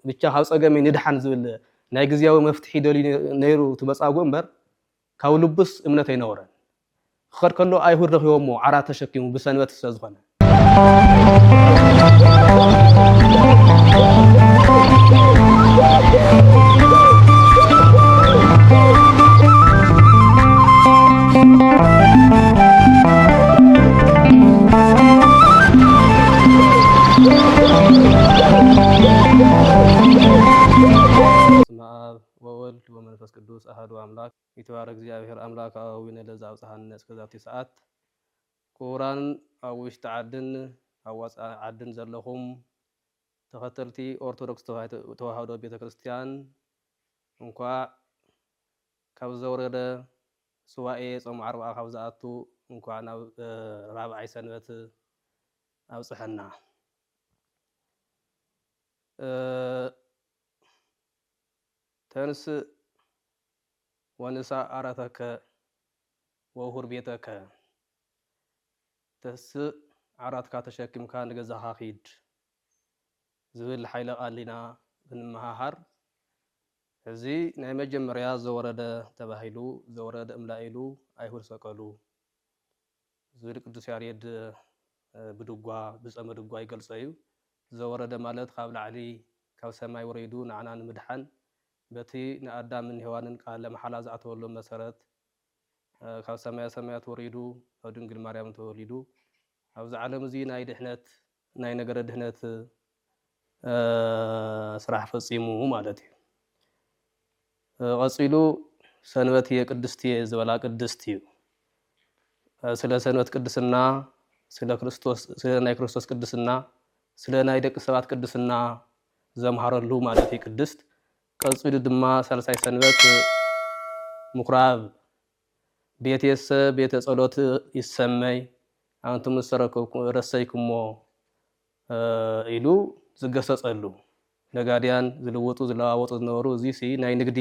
ብቻ ካብ ፀገም ንድሓን ዝብል ናይ ግዝያዊ መፍትሒ ደሊ ነይሩ ትመጻጉ እምበር ካብ ልቡስ እምነት ኣይነበረን ክኸድ ከሎ ኣይሁድ ረኺቦሞ ዓራት ተሸኪሙ ብሰንበት ስለዝኾነ ወወልድ ወመንፈስ ቅዱስ አሐዱ አምላክ ይትባረክ እግዚአብሔር አምላክ አዊነ ለዛ አብጽሐነ እስከዛቲ ሰዓት ኩራን ኣብ ውሽጢ ዓድን ኣብ ወፃኢ ዓድን ዘለኹም ተኸተልቲ ኦርቶዶክስ ተዋህዶ ቤተክርስቲያን እንኳዕ ካብ ዘወረደ ሱባኤ ጾም 40 ካብ ዝኣቱ እንኳዕ ናብ ራብዓይ ሰንበት ኣብጽሐና ተንስ ወንሳ አራተከ ወሁር ቤተከ ተስ ዓራትካ ተሸኪምካ ንገዛኻ ኺድ ዝብል ሓይለ ቃሊና ብንመሃሃር እዚ ናይ መጀመርያ ዘወረደ ተባሂሉ ዘወረደ እምላኢሉ ኣይሁድ ሰቀሉ ዝብል ቅዱስ ያሬድ ብድጓ ብፀመ ድጓ ይገልጾ እዩ ዘወረደ ማለት ካብ ላዕሊ ካብ ሰማይ ወሪዱ ንዓና ንምድሓን በቲ ንኣዳምን ሔዋንን ቃል መሓላ ዝኣተወሉ መሰረት ካብ ሰማያ ሰማያት ወሪዱ ኣብ ድንግል ማርያም ተወሊዱ ኣብዚ ዓለም እዚ ናይ ድሕነት ናይ ነገረ ድሕነት ስራሕ ፈጺሙ ማለት እዩ ቀፂሉ ሰንበት የቅድስት ዝበላ ቅድስት እዩ ስለ ሰንበት ቅድስና ስለ ክርስቶስ ስለ ናይ ክርስቶስ ቅድስና ስለ ናይ ደቂ ሰባት ቅድስና ዘምሃረሉ ማለት እዩ ቅድስት ቀፂሉ ድማ ሳልሳይ ሰንበት ምኩራብ ቤቴሰ ቤተ ጸሎት ይሰመይ አንቱም ረሰይኩሞ ኢሉ ዝገሰጸሉ ነጋድያን ዝልውጡ ዝለዋወጡ ዝነበሩ እዚ ሲ ናይ ንግዲ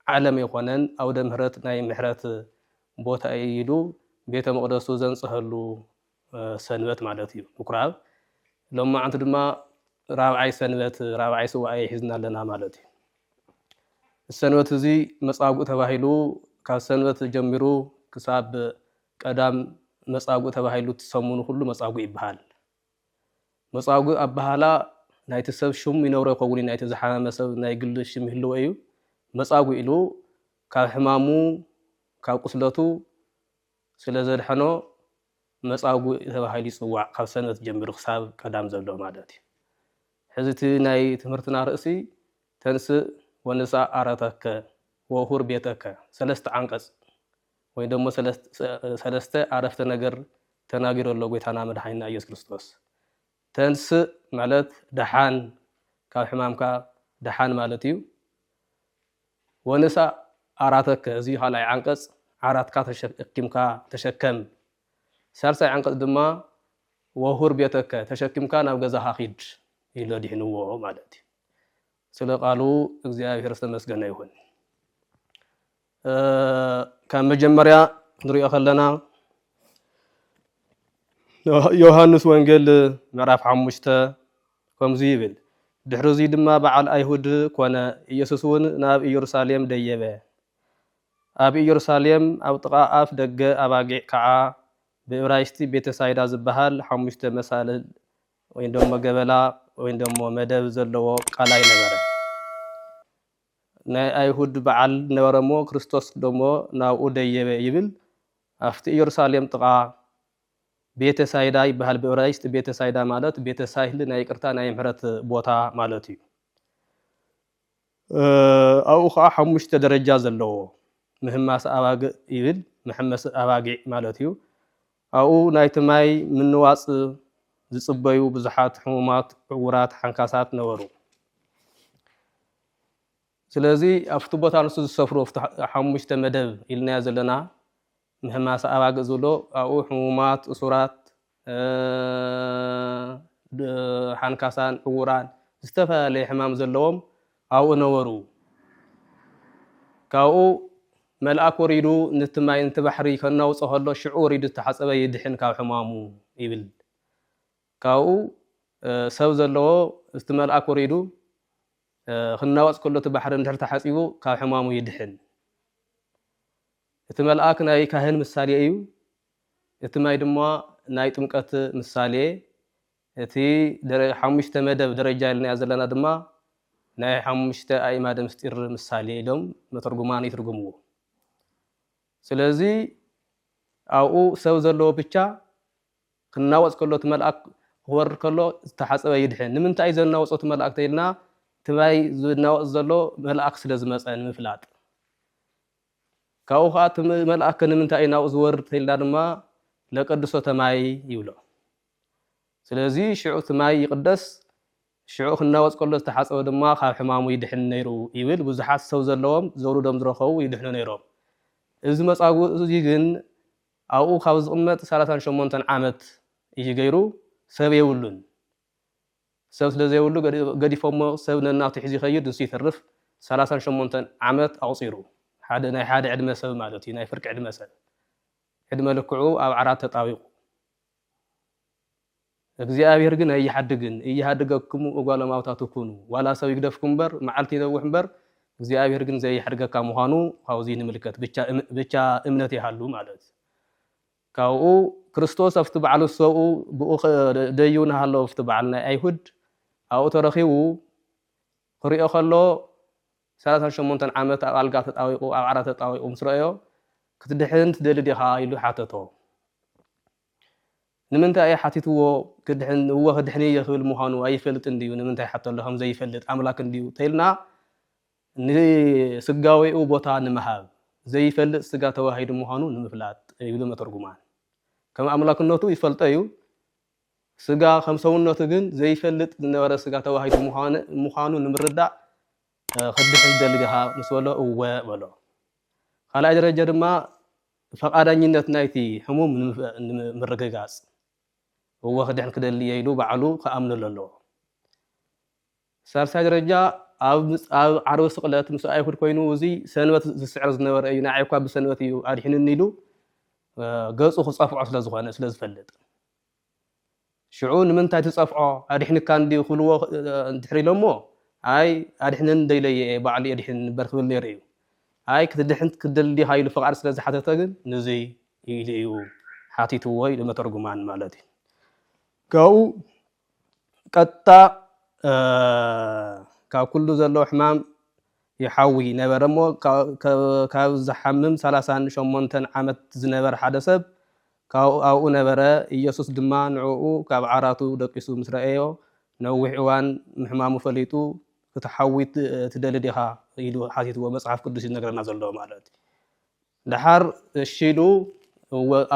ዓለም የኾነን ኣውደ ምህረት ናይ ምሕረት ቦታ ኢሉ ቤተ መቅደሱ ዘንጽሐሉ ሰንበት ማለት እዩ ምኩራብ ሎማዓንቲ ድማ ራብዓይ ሰንበት ራብዓይ ሱባኤ ሒዝና ኣለና ማለት እዩ السنوات زي مصاغو تباهيلو كسنوات جميرو كساب قدام مصاغو تباهيلو تسمونو كله مصاغو يبحال مصاغو ابحالا نايت سب شوم ينورو كوني نايت زحامه سب ناي ግል ሽም ይህልው እዩ መጻጉ ኢሉ ካብ ሕማሙ ካብ ቁስለቱ ስለዘድሐኖ መጻጉ ተባሂሉ ይጽዋዕ ካብ ሰንበት ጀምሩ ክሳብ ቀዳም ዘሎ ማለት እዩ ሕዝቲ ናይ ትምህርትና ርእሲ ተንስ ወንሳ አራተከ ወሁር ቤተከ ሰለስተ አንቀጽ ወይ ደግሞ ሰለስተ አረፍተ ነገር ተናግሮሎ ጌታና መድኃኒና ኢየሱስ ክርስቶስ ተንስ ማለት ደሓን ካብ ሕማምካ ደሓን ማለት እዩ ወንሳ አራተከ እዚ ኻልኣይ አንቀጽ ዓራትካ ተሸኪምካ ተሸከም ሳልሳይ አንቀጽ ድማ ወሁር ቤተከ ተሸኪምካ ናብ ገዛኻ ኺድ ኢሎ ዲሕንዎ ማለት እዩ ስለ ቃሉ እግዚአብሔር ተመስገነ ይሁን ከም መጀመሪያ ንሪኦ ከለና ዮሐንስ ወንጌል ምዕራፍ 5 ከምዚ ይብል ድሕሪ እዚ ድማ በዓል ኣይሁድ ኮነ ኢየሱስ እውን ናብ ኢየሩሳሌም ደየበ ኣብ ኢየሩሳሌም ኣብ ጥቓ ኣፍ ደገ ኣባጊዕ ከዓ ብዕብራይስጥ ቤተሳይዳ ዝበሃል 5 መሳልል ወይ ደሞ ገበላ ወይ ደሞ መደብ ዘለዎ ቃላይ ነበረ ናይ ኣይሁድ በዓል ነበረሞ ክርስቶስ ደሞ ናብኡ ደየበ ይብል ኣፍቲ ኢየሩሳሌም ጥቓ ቤተሳይዳ ይበሃል ብዕብራይስጥ ቤተሳይዳ ማለት ቤተሳይል ናይ ይቅርታ ናይ ምሕረት ቦታ ማለት እዩ ኣብኡ ከዓ 5 ደረጃ ዘለዎ ምህማስ ኣባጊዕ ይብል መሐመስ ኣባጊዕ ማለት እዩ ኣብኡ ናይቲ ማይ ምንዋጽ ዝጽበዩ ብዙሓት ሕሙማት ዕውራት ሓንካሳት ነበሩ ስለዚ ኣብቲ ቦታ ንሱ ዝሰፍሩ 5 መደብ ኢልና ዘለና ምህማስ ኣባጊዕ ዝብሎ ኣብኡ ሕሙማት እሱራት ሓንካሳን ዕውራን ዝተፈላለዩ ሕማም ዘለዎም ኣብኡ ነበሩ ካብኡ መልአክ ወሪዱ ነቲ ማይ ነቲ ባሕሪ ከናውፅኦ ከሎ ሽዑ ወሪዱ ተሓፀበ ይድሕን ካብ ሕማሙ ይብል ካብኡ ሰብ ዘለዎ እቲ መልአክ ወሪዱ خناوص كله تبحر اندحر تحصيبو كاب حمامو يدحن እቲ መልአክ ናይ ካህን ምሳሌ እዩ እቲ ማይ ድማ ናይ ጥምቀት ምሳሌ እቲ ሓሙሽተ መደብ ደረጃ ኢልና ዘለና ድማ ናይ ሓሙሽተ ኣእማደ ምስጢር ምሳሌ ኢሎም መተርጉማን ይትርጉምዎ ስለዚ ኣብኡ ሰብ ዘለዎ ብቻ ክናወጽ ከሎ እቲ መልአክ ክወርድ ከሎ ዝተሓፀበ ይድሕን ንምንታይ ዘናወጾ እቲ መልአክ ተይልና ትማይ ዝናወጽ ዘሎ መልአክ ስለ ዝመፀ ንምፍላጥ ካብኡ ከዓ እቲ መልአክ ንምንታይ ናብኡ ዝወርድ ተይልና ድማ ለቀድሶ ተማይ ይብሎ ስለዚ ሽዑ ተማይ ይቅደስ ሽዑ ክናወጽ ከሎ ዝተሓፀበ ድማ ካብ ሕማሙ ይድሕን ነይሩ ይብል ብዙሓት ሰብ ዘለዎም ዘውሩዶም ዝረኸቡ ይድሕኑ ነይሮም እዚ መጻጉዕ እዚ ግን ኣብኡ ካብ ዝቕመጥ 38 ዓመት እዩ ገይሩ ሰብ የብሉን ሰብ ስለዘይብሉ ገዲፎሞ ሰብ ነናቱ ሒዙ ይኸይድ ንሱ ይተርፍ 38 ዓመት ኣቕፂሩ ናይ ሓደ ዕድመ ሰብ ማለት እዩ ናይ ፍርቂ ዕድመ ሰብ ዕድመ ልክዑ ኣብ ዓራት ተጣቢቁ እግዚአብሔር ግን ኣይሓድግን እያሓድገኩም እጓለማውታቱ ኩኑ ዋላ ሰብ ይግደፍኩም በር መዓልቲ ይነውሕ በር እግዚአብሔር ግን ዘይሓድገካ ምዃኑ ካብዚ ንምልከት ብቻ እምነት ይሃሉ ማለት ካብኡ ክርስቶስ ኣብቲ በዓሉ ሰብኡ ብኡ ደዩና ሃለው ኣብቲ በዓል ናይ ኣይሁድ ኣብኡ ተረኺቡ ክሪኦ ከሎ 38 ዓመት ኣብ ኣልጋ ተጣዊቁ ኣብ ዓራት ተጣዊቁ ምስ ረአዮ ክትድሕን ትደሊ ዲኻ ኢሉ ሓተቶ ንምንታይ ሓቲትዎ ክድሕን እወ ክድሕን ይኽእል ምዃኑ ኣይፈልጥን ድዩ ንምንታይ ሓተሎ ከም ዘይፈልጥ ኣምላክ እንድዩ ተይልና ንስጋዊኡ ቦታ ንምሃብ ዘይፈልጥ ስጋ ተዋሂዱ ምዃኑ ንምፍላጥ ይብሉ መተርጉማን ከም ኣምላክነቱ ይፈልጦ እዩ ስጋ ከም ሰውነቱ ግን ዘይፈልጥ ዝነበረ ስጋ ተዋሂዱ ምዃኑ ንምርዳእ ክድሕን ትደሊ ዲኻ ምስ በሎ እወ በሎ ካልኣይ ደረጃ ድማ ፈቃደኝነት ናይቲ ሕሙም ንምርግጋጽ እወ ክድሕን ክደሊ ኢሉ ባዕሉ ከኣምኑ ኣለዎ ሳልሳይ ደረጃ ኣብ ዓርቢ ስቕለት ምስ ኣይሁድ ኮይኑ እዚ ሰንበት ዝስዕር ዝነበረ እዩ ናይ እኳ ብሰንበት እዩ ኣድሕንኒ ኢሉ ገጹ ክጸፍዖ ስለ ዝኾነ ስለ ዝፈልጥ ሽዑ ንምንታይ ትጸፍዖ ኣድሕንካ እንድዩ ክብልዎ እንድሕር ኢሎሞ ኣይ ኣድሕንን ደይለየ ባዕሉ ኣድሕን በር ክብል ነይሩ እዩ ኣይ ክትድሕን ክደሊ ዲኻ ኢሉ ፍቓድ ስለ ዝሓተተ ግን ንዚ ኢሉ እዩ ሓቲትዎ ኢሉ መተርጉማን ማለት እዩ ካብኡ ቀጥታ ካብ ኩሉ ዘሎ ሕማም ይሓዊ ነበረ እሞ ካብ ዝሓምም 38 ዓመት ዝነበረ ሓደ ሰብ ኣብኡ ነበረ ኢየሱስ ድማ ንዕኡ ካብ ዓራቱ ደቂሱ ምስ ረአዮ ነዊሕ እዋን ሕማሙ ፈሊጡ ክትሓዊ ትደሊ ዲኻ ኢሉ ሓቲትዎ መጽሓፍ ቅዱስ ይነግረና ዘሎ ማለት እዩ ድሓር እሺ ኢሉ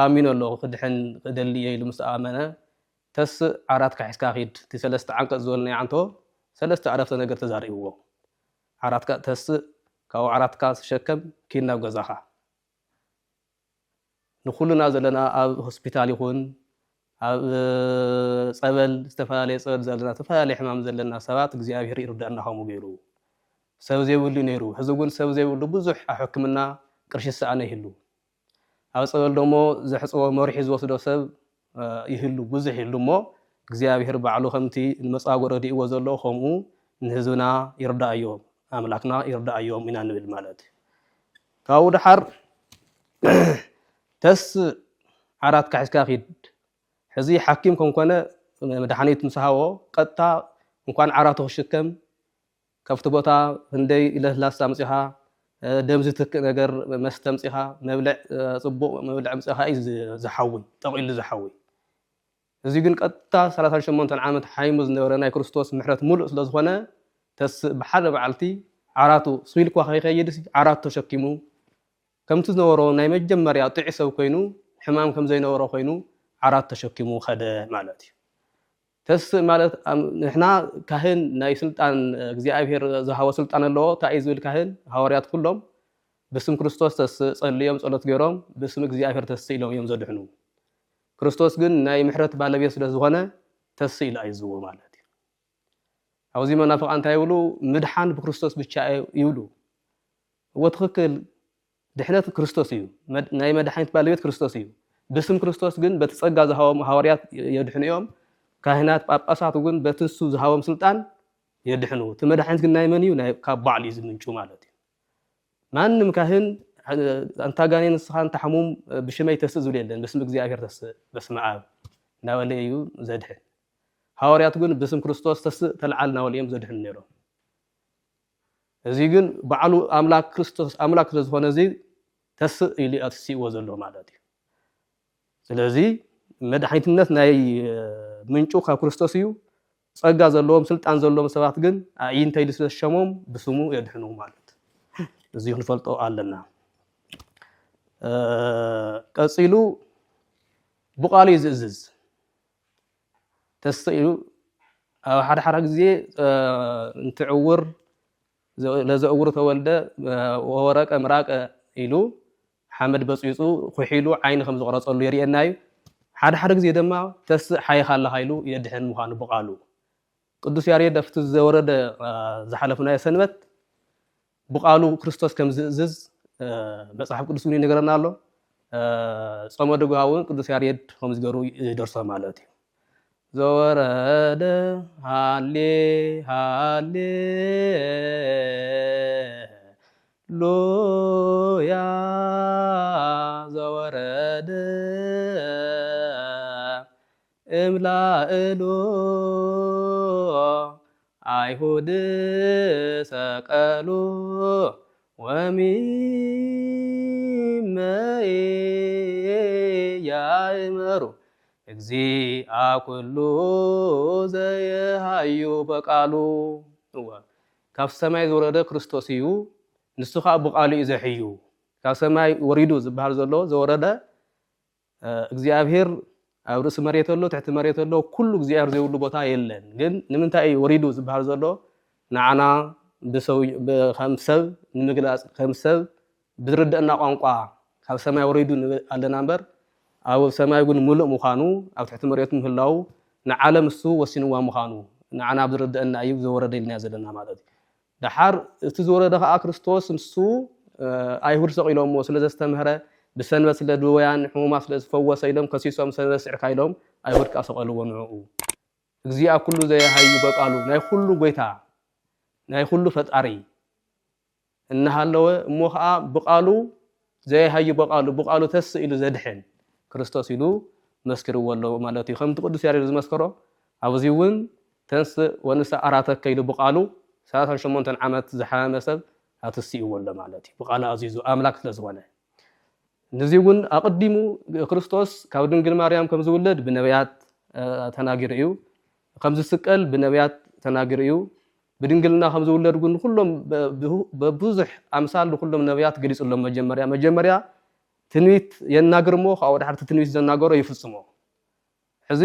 ኣሚኑ ኣሎ ክድሕን ክደሊ ኢሉ ምስ ኣመነ ተስ ዓራት ካሒስካ ኺድ እቲ ሰለስተ ዓንቀጽ ዝበልናዮ ዓንቶ ሰለስተ ዓረፍተ ነገር ተዛሪብዎ ዓራትካ ተስ ካብኡ ዓራትካ ተሸከም ኪድ ናብ ገዛኻ ንኹሉና ዘለና ኣብ ሆስፒታል ይኹን ኣብ ጸበል ዝተፈላለየ ጸበል ዘለና ተፈላለየ ሕማም ዘለና ሰባት እግዚአብሔር ይርዳእና ከምኡ ገይሩ ሰብ ዘይብሉ ነይሩ ሕዚ ግን ሰብ ዘይብሉ ብዙሕ ኣብ ሕክምና ቅርሺ ሰኣነ ይህሉ ኣብ ጸበል ደሞ ዘሕፅቦ መሪሒ ዝወስዶ ሰብ ይህሉ ብዙሕ ይህሉ እሞ እግዚአብሔር ባዕሉ ከምቲ ንመጻጉዕ ረዲእዎ ዘሎ ከምኡ ንህዝብና ይርዳእዮም ኣምላክና ይርዳእዮም ኢና ንብል ማለት እዩ ካብኡ ድሓር ተስ ዓራት ካሒስካ ኺድ ሕዚ ሓኪም ከምኮነ መድሓኒት ምስሃቦ ቀጥታ እንኳን ዓራቱ ክሽከም ካብቲ ቦታ ክንደይ ለስላሳ ምፂኻ ደም ዝትክእ ነገር መስተ ምፂኻ መብልዕ ጽቡቕ መብልዕ ምፂኻ እዩ ዝሓዊ ጠቒሉ ዝሓዊ እዚ ግን ቀጥታ 38 ዓመት ሓይሙ ዝነበረ ናይ ክርስቶስ ምሕረት ሙሉእ ስለ ዝኾነ ተስ ብሓደ በዓልቲ ዓራቱ ስቢልኳ ከይኸይድ ዓራቱ ተሸኪሙ ከምቲ ዝነበሮ ናይ መጀመርያ ጥዑይ ሰብ ኮይኑ ሕማም ከም ዘይነበሮ ኮይኑ ዓራት ተሸኪሙ ኸደ ማለት እዩ ተስ ማለት ንሕና ካህን ናይ ስልጣን እግዚአብሔር ዝሃቦ ስልጣን ኣለዎ እንታይ ዝብል ካህን ሃዋርያት ኩሎም ብስም ክርስቶስ ተስ ጸልዮም ጸሎት ገይሮም ብስም እግዚአብሔር ተስ ኢሎም እዮም ዘድሕኑ ክርስቶስ ግን ናይ ምሕረት ባለቤት ስለ ዝኾነ ተስ ኢሉ ኣይዝዎ ማለት እዩ ኣብዚ መናፍቃን እንታይ ይብሉ ምድሓን ብክርስቶስ ብቻ ይብሉ እወ ትኽክል ድሕነት ክርስቶስ እዩ ናይ መድሓኒት ባለቤት ክርስቶስ እዩ باسم كريستوس جن بتسجى زهاوم هواريات يدحنيهم كاهنات باباسات جن بتنسو زهاوم سلطان يدحنو تمدحنت كنا يمنيو كبعلي زمنشو مالتي ማንም ካህን አንታ ጋኔን ስኻን ተሐሙም ብሽመይ ተስዙል የለን በስም እግዚአብሔር ተስ በስመ አብ ናወለዩ ዘድህን ሐዋርያት ግን በስም ክርስቶስ ተስ ተልዓልና ወለየም ዘድህን ነይሮም እዚ ግን በዓሉ አምላክ ክርስቶስ አምላክ ስለሆነ እዚ ተስ ኢሊ አትሲዎ ዘሎ ማለት እዩ ስለዚ መድኃኒትነት ናይ ምንጩ ካብ ክርስቶስ እዩ ጸጋ ዘለዎም ስልጣን ዘለዎም ሰባት ግን አይንተይ ልስለሸሞም ብስሙ የድህኑ ማለት እዚ ንፈልጦ ኣለና ቀጽሉ ብቃሊ ዝእዝዝ ተስኢሉ ኣብ ሓደ ግዜ እንትዕውር ለዘዕውር ተወልደ ወረቀ ምራቀ ኢሉ ሓመድ በጽይጹ ኩሒሉ ዓይኒ ከም ዝቆረጸሉ የርየና እዩ ሓደ ግዜ ድማ ተስእ ሓይኻላ ሃይሉ የድሕን ምዃኑ ብቃሉ ቅዱስ ያሬድ ኣብቲ ዘወረደ ዝሓለፍናዮ ሰንበት ብቃሉ ክርስቶስ ከም ዝእዝዝ መጽሓፍ ቅዱስ ምን ይነግረና ኣሎ ጾመ ድጓውን ቅዱስ ያሬድ ከም ዝገሩ ይደርሶ ማለት እዩ ዘወረደ ሃሌ ሃሌ ሎያ ዘወረደ እምላእሎ አይሁድ ሰቀሉ ወሚመይ ያእመሩ እግዚአ ኩሉ ዘየሃዩ በቃሉ ካብ ሰማይ ዝወረደ ክርስቶስ እዩ ንሱ ከዓ ብቃሉ እዩ ዘሕዩ ካብ ሰማይ ወሪዱ ዝበሃል ዘሎ ዘወረደ እግዚአብሔር ኣብ ርእሲ መሬት ኣሎ ትሕቲ መሬት ኣሎ ኩሉ እግዚአብሔር ዘይብሉ ቦታ የለን ግን ንምንታይ ወሪዱ ዝበሃል ዘሎ ንዓና ብሰው በኸምሰብ ንምግላጽ ከምሰብ ብዝርድአና ቋንቋ ካብ ሰማይ ወሪዱ ኣለና እምበር ኣብ ሰማይ ግን ሙሉእ ምዃኑ ኣብ ትሕቲ መሬት ምህላው ንዓለም እሱ ወሲንዋ ምዃኑ ንዓና ብዝርድአና እዩ ዘወረደ ኢልና ዘለና ማለት እዩ ድሓር እቲ ዝወረደ ከዓ ክርስቶስ ንሱ አይሁድ ሰቂሎሞ ስለ ዘስተምህረ بسنبت لدويان حموما فوس إلهم كسيسهم سنبت سعر كايلهم أيهود كأسقال ونعو إجزاء كل زي هاي بقالو ناي كله بيتا ناي كله فتاري إنها لو موها بقالو زي هاي بقالو تس إلو زدحن كريستوس إلو مسكر والله مالتي خمت قدس ياري مسكره عاوزيون تنس ونسى أراتك كيلو بقالو ساعة شمون تنعمت زحام سب هتسي والله مالتي بقالو عزيزو أملاك لزوانه نزيون أقدمو كريستوس ካብ ድንግል ማርያም ከም ዝውለድ ብነቢያት ተናገር እዩ ከም ዝስቀል ብነቢያት ተናገር እዩ ብድንግልና ከም ዝውለድ ግን ሁሉም በብዙሕ አምሳል ሁሉም ነቢያት ገሊጽሎም መጀመሪያ ትንቢት የናገርሞ ካብ ወዳሕርቲ ትንቢት ዘናገሮ ይፍጽሞ ሕዚ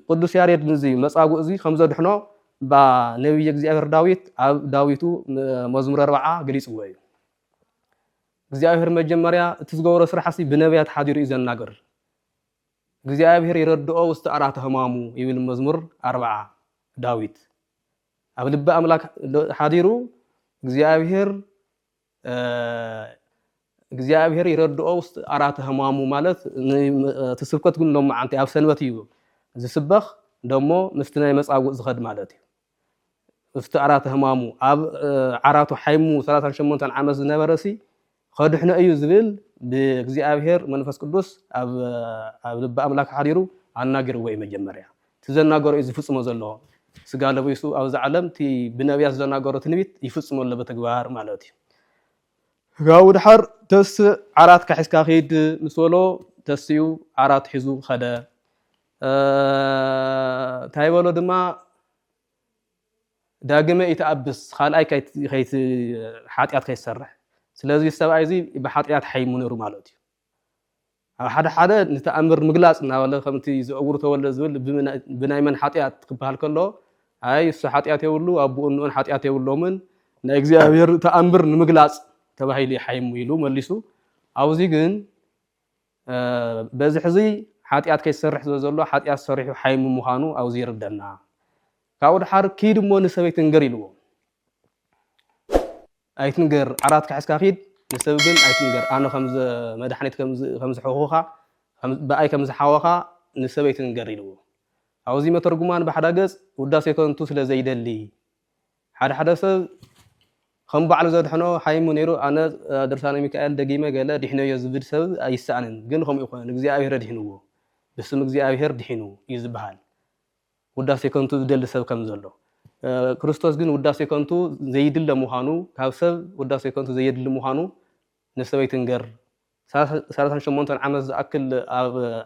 ቅዱስ ያሬድ ንዚ መጻጉዕ እዚ ከም ዘድሕኖ ነቢይ እግዚአብሔር ዳዊት ኣብ ዳዊቱ መዝሙር 40 ገሊጽዎ እዩ እግዚአብሔር መጀመሪያ ትዝገወረ ስራሕሲ በነቢያት ሓዲሩ ይዘናገር እግዚአብሔር ይረድኦ ውስጥ አራት ህማሙ ይብል መዝሙር 40 ዳዊት ኣብ ልበ አምላክ ሓዲሩ እግዚአብሔር ይረድኦ ውስጥ አራት ህማሙ ማለት ተስብከት ግን ሎም አንተ ኣብ ሰንበት እዩ ዝስበኽ ደሞ ምስትናይ መጻጉዕ ዝኸድ ማለት እዩ ውስጥ አራት ህማሙ ኣብ ዓራቱ ሓይሙ 38 ዓመት ዝነበረሲ خدحنا أيو زبل بإግዚአብሔር منفس قدوس أب لب أملاك حريرو عناقر وين مجمريا تزناقر إذا فصمو زلوا سقال بيسو أو زعلم تي بنبيات زناقر تنبيت يفصمو اللي بتجوار مالتي قاود حر تس عرات كحس كاخيد مسولو تسيو عرات حزو خدا تايبولو دما داقمة يتأبس خالأي كيت حاتيات كيسرح ስለዚህ ሰብኣይ እዚ ብሓጢያት ሓይሙ ነሩ ማለት እዩ ኣብ ሓደ ንተኣምር ምግላጽ እናበለ ከምቲ ዝዕውር ተወልደ ዝብል ብናይ መን ሓጢያት ክበሃል ከሎ ኣይ እሱ ሓጢያት የብሉ ኣቡኡን ሓጢያት የብሎምን ናይ እግዚአብሔር ተኣምር ንምግላጽ ተባሂሉ ሓይሙ ኢሉ መሊሱ ኣብዚ ግን በዚ ሕዚ ሓጢያት ከይሰርሕ ዘሎ ሓጢያት ሰሪሑ ሓይሙ ምዃኑ ኣብዚ ይርደና ካብኡ ድሓር ኪድሞ ንሰበይት ንገር ኢልዎ ኣይትንገር ዓራት ካሕስካ ኺድ ንሰብ ግን ኣይትንገር ኣነ ከምዝ መድሓኒት ከምዝ ሕኹኻ በኣይ ከምዝ ሓወኻ ንሰበይት ንገር ኢልዎ أوزي مترجمان بحداقس وداسي كنتو سلا زيدلي حدا سب خم بعل زود حنو حيم منيرو أنا درساني ميكائيل دقيمة قال دحنا يزبد سب أيسانن جن خم يخون نجزي أبيهر دحنوه بس نجزي أبيهر دحنو يزبحال وداسي كنتو دل سب كم زلوا كريستوس جن وداسي كنتو زيدل مهانو كابسب وداسي كنتو زيدل مهانو نسوي تنجر سالسان شمونتن عمز أكل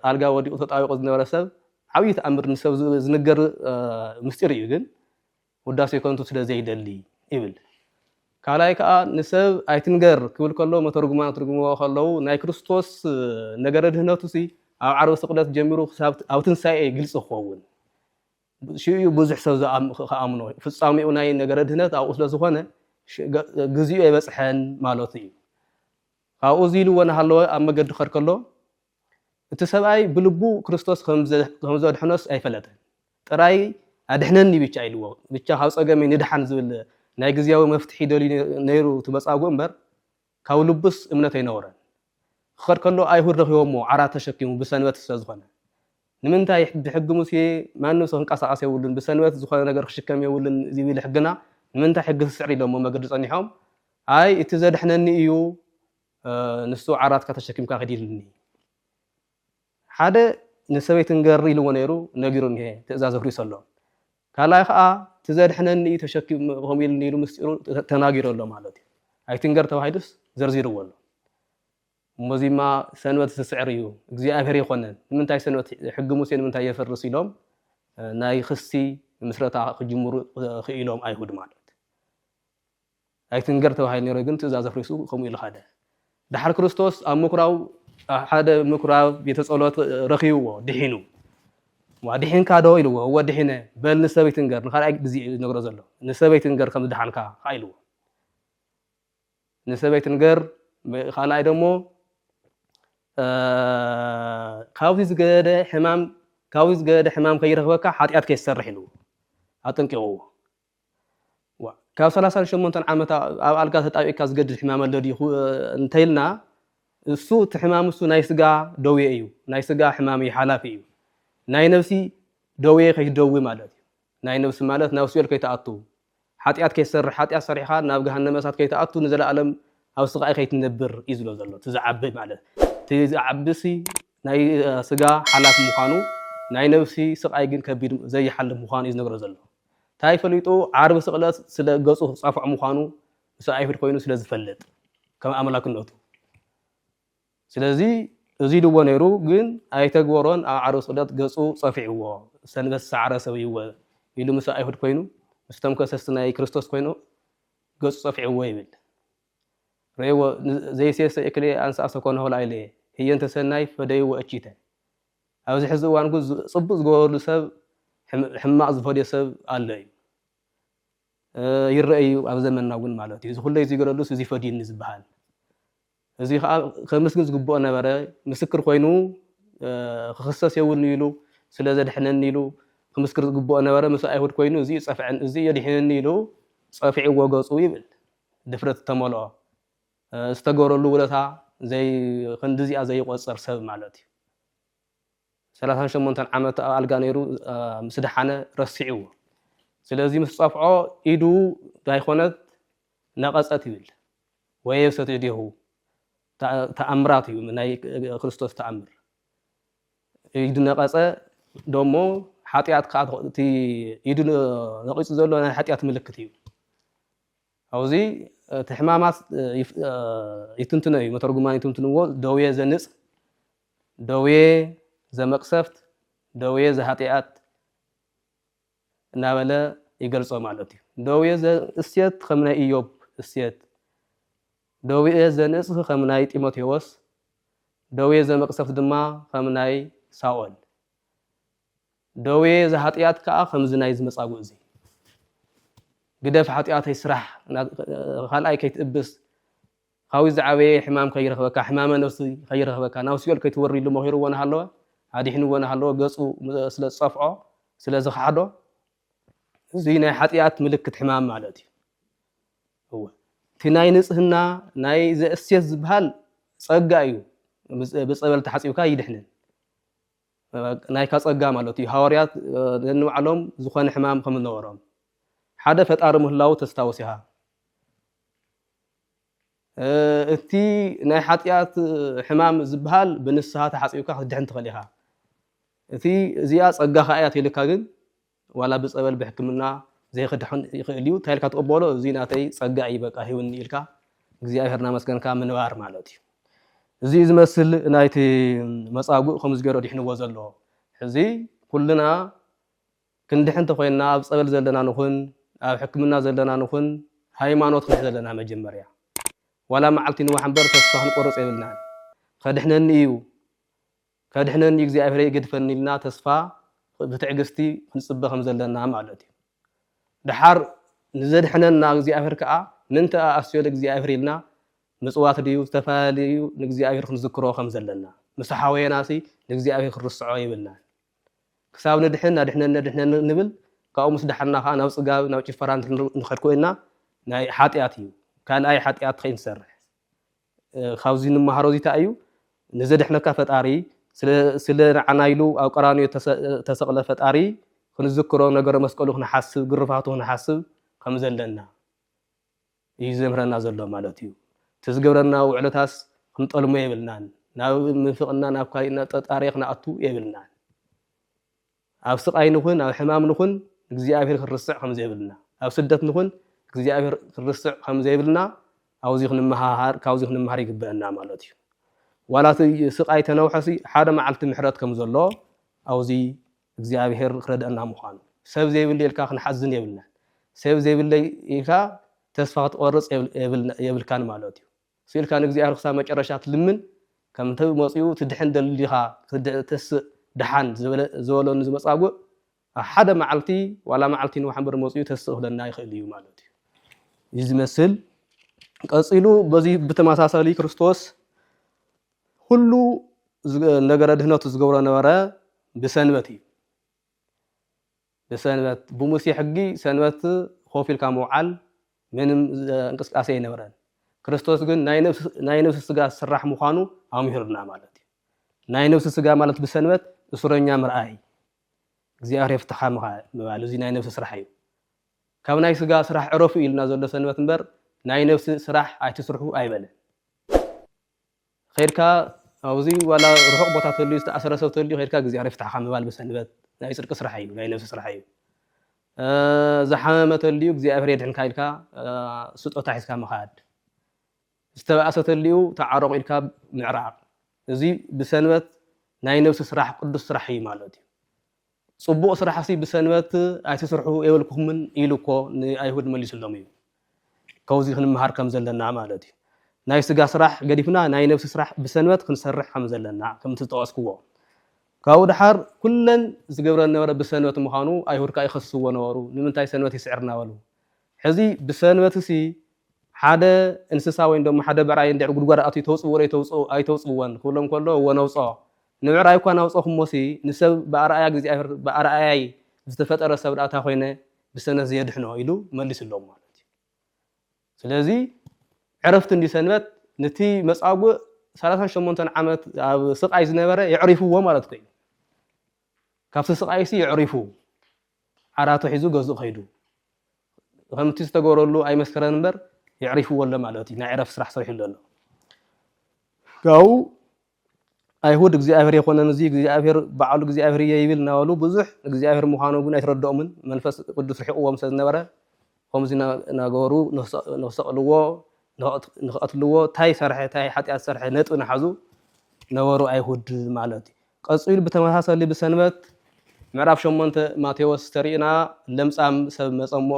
ألقى ودي أطاوي قصدنا ولا سب عوية أمر نسب زنجر مستري جن وداسي كنتو سلا زيدلي إبل كالاي كا نسب أيتنجر كل كله مترجمان ترجموا خلوا ناي كريستوس نجرد هنا تسي أو عروس قدرت جميرو خسابت أو تنسى جلس خوون شيء بزح سوز أمنو في الصامي وناي نجرد هنا أو أصل زخانة جزيء بس حن مالوتي أو زيلو وانا هلو أما قد خر كله تسبعي بلبو كريستوس خمزة حناس أي فلته تراي أدحنني بيتشايلو بيتشا هاوس أجمع ندحن زول ناي جزياو مفتحي دولي نيرو تبص أقوم بر كاولبس إمنتين نورا خر كله أي هو رخيومو عرات شكيم بسنوات السزخانة نمنتها بحق موسي ما إنه سهل قصة عسى ولن بسنوات زخانة نجار خشكام يولن زي لحقنا نمنتها حق السعري لما ما قدرت أنيهم أي اتزاد حنني إيو نسو عرات كتشكيم كاخديلني هذا نسوي تنجري لو نيرو نجرون هي تأزاز فري صلوا كلا خا تزاد حنني تشكيم هم يلني لو مستيرو تناجر الله مالتي أي تنجر توحيدس زرزيرو ولا موزي ما سنوات السعريو جزء أفري خنن من تاي سنوات حق موسين من تاي يفرس لهم ناي خسي مسرتا خجمر خيلهم أي هود مالت أي تنجر توحيد نيرو جنت تأزاز فري سو هم يل هذا دحر كريستوس أمكراو هذا مكراو بيتصلوات رخيو دحينو وادحين كادو إلو هو دحينه بل نسبي تنجر نخال أي جزء نجرز له نسبي تنجر كم دحان كا خايلو نسبي تنجر خال أيدمو كاويز جد حمام كيره وكا حاتيات كيسر حلو هاتنكوا كاو سلاسل شمونتن عامتا ألقات تأوي كاز جد حمام الذي انتيلنا السوء حمام السوء نايسجا دوي أيو نايسجا حمامي حلافيو ناي نفسي دوي خي دوي مالتي ناي نفس مالت ناوسيل كي تأتو حاتيات كيسر حاتيات صريحة نابجه النمسات كي تأتو نزل ألم أو صقع خي تنبر يزلو زلو تزعب مالت تزعبسي ناي سجا حلاف مخانو ناي نفسي صقع يجن كبير زي حل مخان يزنقر زلو تاي فليتو عارب سقلات سلا قصو صافع مخانو سايفر كوينو سلا زفلت كما أملاك النوتو سلازي زيدو ونيرو جن أي تجورون عارب سقلات قصو صافعوا سنبس سعر سويوا يلو مسايفر كوينو مستمك سستناي كريستوس كوينو قصو صافعوا يبل ريو زي سياسة إكلي أنسى أسكون هول عيلي هي أنت سناي فداي وأشيته أوزي حزو وانكو صبص قول سب حماء زفادي سب علي يرأي أو زمن نقول مالتي إذا كله يزيد قالوا سوزي فدي النسبان إذا خمس جنس قبوا أنا برا مسكر خوينو خصص يقول نيلو سلازة حنا نيلو خمس كر قبوا أنا برا مسأي هود خوينو زي صفع زي يدي حنا نيلو صفع وقاص ويبل دفرت تمالا استجاروا له ولا زي خندزي زي قصر سب مالتي ثلاثة شمونتن عمت ألقانيرو مسدحنا رسعوا سلازي مصطفعو إيدو دايخونت نقصت يبل ويوسط يديه تأمراتي من أي كريستوس تأمر إيدو نقصة دومو حاتيات قاعد تي إيدو نقص زلوا حاتيات ملكتيو أوزي تحمامات يتنتني مترجمان يتنتنو دوية زنس دوية زمقصفت دوية زهاتيات نابلا يقرصوا مالتي دوية زسيت خمنا إيوب السيت دوية زنس خمنا تيموثيوس دوية زمقصفت دما خمنا ساول دوية زهاتيات كا خمزنا يزمصاغوزي قدف حاتيات يسرح خلاي كيتبس خاوي زعبي حمام كيرخبك حمام نفسي خيرخبك ناوسيول كيتوري له مهير وانا هلو هادي حنو وانا هلو قصو سلا صفعو سلا زخحدو زينا حاتيات ملكت حمام مالتي هو تناي نصهنا ناي زاسيس زبحال صقا ايو بصبل تحصيوكا يدحنن ናይካ ጸጋ ማለት እዩ ሃዋርያት ንባዕሎም ዝኾነ ሕማም ከም ዝነበሮም ሓደ ፈጣሪ ምህላው ተስታውሲኻ እቲ ናይ ሓጢያት ሕማም ዝበሃል ብንስሓ ተሓፂብካ ክትድሕን ትኽእል ኢኻ እቲ እዚኣ ጸጋኻ እያ ተይልካ ግን ዋላ ብጸበል ብሕክምና ዘይክድሕን ይኽእል እዩ ታይልካ ትቕበሎ እዚ ናተይ ጸጋ እዩ በቃ ሂውኒ ኢልካ እግዚኣብሔርና መስገንካ ምንባር ማለት እዩ እዚ ዝመስል ናይቲ መጻጉዕ ከም ዝገሮ ዲሕንዎ ዘሎ ሕዚ ኩልና ክንድሕን ተኾይና ኣብ ጸበል ዘለና ንኹን ኣብ ሕክምና ዘለና ንኹን ሃይማኖት ክንሕ ዘለና መጀመርያ ዋላ መዓልቲ ንዋሕ እምበር ተስፋ ክንቆርፅ የብልናን ከድሕነኒ እዩ ከድሕነኒ እግዚኣብሔር ይገድፈኒ ኢልና ተስፋ ብትዕግስቲ ክንጽበ ከም ዘለና ማለት እዩ ድሓር ንዘድሕነና እግዚኣብሔር ከዓ ምንተ ኣስዮ እግዚኣብሔር ኢልና ምጽዋት ድዩ ዝተፈላለዩ ንእግዚኣብሔር ክንዝክሮ ከም ዘለና ምስ ሓወየናሲ ንእግዚኣብሔር ክንርስዖ ይብልናን ክሳብ ንድሕን ናድሕነን ንብል ካብኡ ምስ ድሓና ከዓ ናብ ጽጋብ ናብ ጭፈራ ንኸድ ኮይና ናይ ሓጢያት እዩ ካልኣይ ሓጢያት ከይንሰርሕ ካብዚ ንመሃሮ ዚታ እዩ ንዘድሕነካ ፈጣሪ ስለ ንዓና ኢሉ ኣብ ቀራንዮ ተሰቕለ ፈጣሪ ክንዝክሮ ነገረ መስቀሉ ክንሓስብ ግርፋቱ ክንሓስብ ከም ዘለና እዩ ዘምህረና ዘሎ ማለት እዩ ትዝገብረና ውዕለታስ ክንጠልሞ የብልናን ናብ ምንፍቕና ናብ ካሊእና ጠጣሪ ክንኣቱ የብልናን ኣብ ስቃይ ንኹን ኣብ ሕማም ንኹን እግዚኣብሔር ክንርስዕ ከም ዘይብልና ኣብ ስደት ንኹን እግዚኣብሔር ክንርስዕ ከም ዘይብልና ኣብዚ ክንመሃር ካብዚ ክንመሃር ይግበአና ማለት እዩ ዋላቲ ስቃይ ተነውሐሲ ሓደ መዓልቲ ምሕረት ከም ዘሎ ኣብዚ እግዚኣብሔር ክረድአና ምዃኑ ሰብ ዘይብል ኢልካ ክንሓዝን የብልና ሰብ ዘይብል ኢልካ ተስፋ ክትቆርፅ የብልካን ማለት እዩ ስኢልካ ንእግዚኣብሔር ክሳብ መጨረሻ ትልምን ከምቲ መፅኡ ትድሕን ደሊኻ ተስእ ድሓን ዝበለኒ ዝመጻጉዕ ሓደ መዓልቲ ዋላ መዓልቲ ንዋሕ እምበር መፅኡ ተስእ ክለና ይኽእል እዩ ማለት እዩ እዚ ዝመስል ቀፂሉ በዚ ብተመሳሳሊ ክርስቶስ ኩሉ ነገረ ድህነቱ ዝገብሮ ነበረ ብሰንበት እዩ ብሰንበት ብሙሴ ሕጊ ሰንበት ኮፍ ኢልካ ምውዓል ምንም እንቅስቃሴ ኣይነበረን ክርስቶስ ግን ናይ ነፍሲ ስጋ ስራሕ ምዃኑ ኣምሂርና ማለት እዩ ናይ ነፍሲ ስጋ ማለት ብሰንበት እስረኛ ምርኣይ እግዚኣብሔር የፍትኻ ምባል እዚ ናይ ነፍሲ ስራሕ እዩ ካብ ናይ ስጋ ስራሕ ዕረፉ ኢልና ዘሎ ሰንበት እምበር ናይ ነፍሲ ስራሕ ኣይትስርሑ ኣይበለን ኸይድካ ኣብዚ ዋላ ርሑቕ ቦታ ተልዩ ዝተኣሰረ ሰብ ተልዩ ኸይድካ እግዚኣብሔር የፍትሓኻ ምባል ብሰንበት ናይ ጽድቂ ስራሕ እዩ ናይ ነፍሲ ስራሕ እዩ ዝሓመመ ተልዩ እግዚኣብሔር የድሕንካ ኢልካ ስጦታ ሒዝካ ምኻድ ዝተባእሰ ተልዩ ተዓረቑ ኢልካ ምዕራቕ እዚ ብሰንበት ናይ ነፍሲ ስራሕ ቅዱስ ስራሕ እዩ ማለት እዩ ጽቡቕ ስራሕሲ ብሰንበት ኣይትስርሑ የብልኩምን ኢሉ እኮ ንኣይሁድ መሊሱሎም እዩ ካብዚ ክንመሃር ከም ዘለና ማለት እዩ ናይ ስጋ ስራሕ ገዲፍና ናይ ነፍሲ ስራሕ ብሰንበት ክንሰርሕ ከም ዘለና ከም ትጠቐስክዎ ካብኡ ድሓር ኩለን ዝገብረን ነበረ ብሰንበት ምዃኑ ኣይሁድ ከዓ ይኸስዎ ነበሩ ንምንታይ ሰንበት ይስዕርና በሉ ሕዚ ብሰንበትሲ ሓደ እንስሳ ወይ ደሞ ሓደ ብዕራይ እንድዕ ጉድጓድ ኣትዩ ተውፅዎ ኣይተውፅዎን ክብሎም ከሎ ወነውፅኦ ንምዕራይ እኳ ናውፅኦኹሞሲ ንሰብ ብኣርኣያ እግዚኣብሔር ብኣርኣያይ ዝተፈጠረ ሰብ ዳእታ ኮይነ ብሰንበት ዘየድሕኖ ኢሉ መሊሱሎም ማለት እዩ ስለዚ ዕረፍቲ እንዲ ሰንበት ነቲ መጻጉዕ 38 ዓመት ኣብ ስቃይ ዝነበረ የዕሪፍዎ ማለት እዩ ካብቲ ስቃይሲ የዕሪፉ ዓራቱ ሒዙ ገዝኡ ኸይዱ ከምቲ ዝተገበረሉ ኣይመስከረን እምበር يعرفوا ولا مالتي نعرف سرح صريح ولا كاو አይሁድ እግዚአብሔር የኮነ ነዚ እግዚአብሔር በዓሉ እግዚአብሔር ይብል ናወሉ ብዙሕ እግዚአብሔር ምዃኑ ግን አይተረዳኡምን መንፈስ ቅዱስ ርሒቁዎም ስለነበረ ከምዚ ናገሩ ነሰቅልዎ ንኸእትልዎ ታይ ሰርሐ ታይ ሓጢአት ሰርሐ ነጥብ ንሓዙ ነበሩ አይሁድ ማለት ቀፂሉ ብተመሳሳሊ ብሰንበት ምዕራፍ 8 ማቴዎስ ተሪእና ለምጻም ሰብ መጸሞ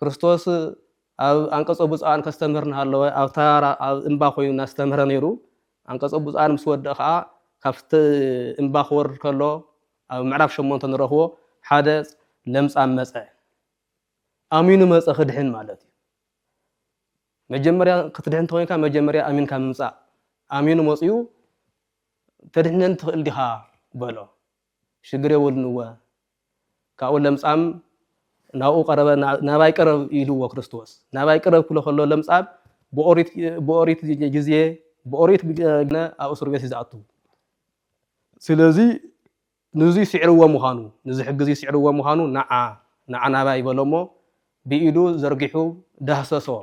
ክርስቶስ ኣብ አንቀጾ ብፃን ከስተምህርና ኣለወ ኣብ ታራ ኣብ እንባ ኮይና አስተምህረ ነይሩ አንቀጾ ብፃን ምስ ወደ ከዓ ካብቲ እንባ ክወርድ ከሎ ኣብ ምዕራፍ 8 ንረኽቦ ሓደ ለምጻም መጸ ኣሚኑ መጸ ክድሕን ማለት እዩ መጀመርያ ክትድሕን ተኮይንካ መጀመርያ ኣሚንካ ምምጻእ ኣሚኑ መጽዩ ተድሕነን ትኽእል ዲኻ በሎ ሽግር የወልንወ ካብኡ ለምጻም ናብኡ ቀረበ ናባይ ቀረብ ኢልዎ ክርስቶስ ናባይ ቀረብ ክሎ ከሎ ለምጻም በኦሪት ጊዜ በኦሪት ግነ ኣብ እስር ቤት ይዛኣቱ ስለዚ نزي سعره مخانو نزي حجزي سعره مخانو نعنا باي بلومو بإيدو زرقحو دهسسو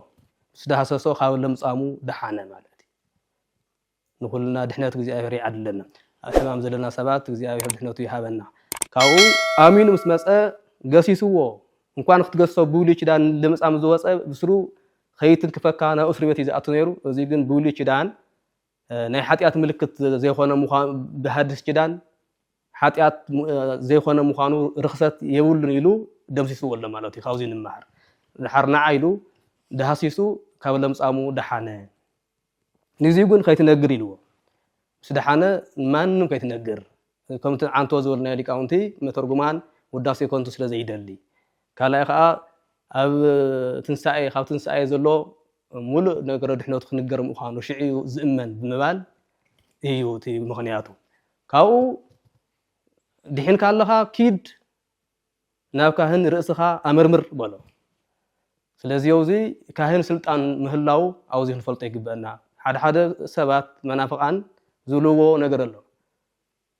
دهسسو خاول لمصامو دحانه مالتي نقولنا دحنات እግዚአብሔር ይዓድለና አተማም ዘለና ሰባት እግዚአብሔር ድሕነቱ ይሃበና ካው አሚኑ ምስ መፀ ገሲስዎ እንኳን ክትገሰው ብውሊ ኪዳን ለመጻም ዝወፀ ብስሩ ኸይትን ክፈካ ናብ እስር ቤት ይዛቱ ነይሩ እዚ ግን ብውሊ ኪዳን ናይ ሓጢያት ምልክት ዘይኾነ ምዃኑ ብሐዲስ ኪዳን ሓጢያት ዘይኾነ ምዃኑ ርኽሰት የብሉን ኢሉ ደምሲስዎ ኣሎ ማለት እዩ ካብዚ ንማሃር ድሓርና ኢሉ ደሃሲሱ ካብ ለምጻሙ ደሓነ ንዚ ግን ከይትነግር ኢልዎ ስደሓነ ማንም ከይትነግር ከምቲ ዓንቶ ዝበልና ሊቃውንቲ መተርጉማን ውዳሴ ኮንቱ ስለ ዘይደሊ ካልኣይ ከዓ ኣብ ትንሳኤ ካብ ትንሳኤ ዘሎ ሙሉእ ነገር ድሕነቱ ክንገር ምዃኑ ሽዒ ዝእመን ብምባል እዩ እቲ ምኽንያቱ ካብኡ ድሕን ካለኻ ኪድ ናብ ካህን ርእስኻ ኣመርምር በሎ ስለዚ ኣብዚ ካህን ስልጣን ምህላው ኣብዚ ክንፈልጦ ይግበአና ሓደ ሰባት መናፍቃን ዝብልዎ ነገር ኣሎ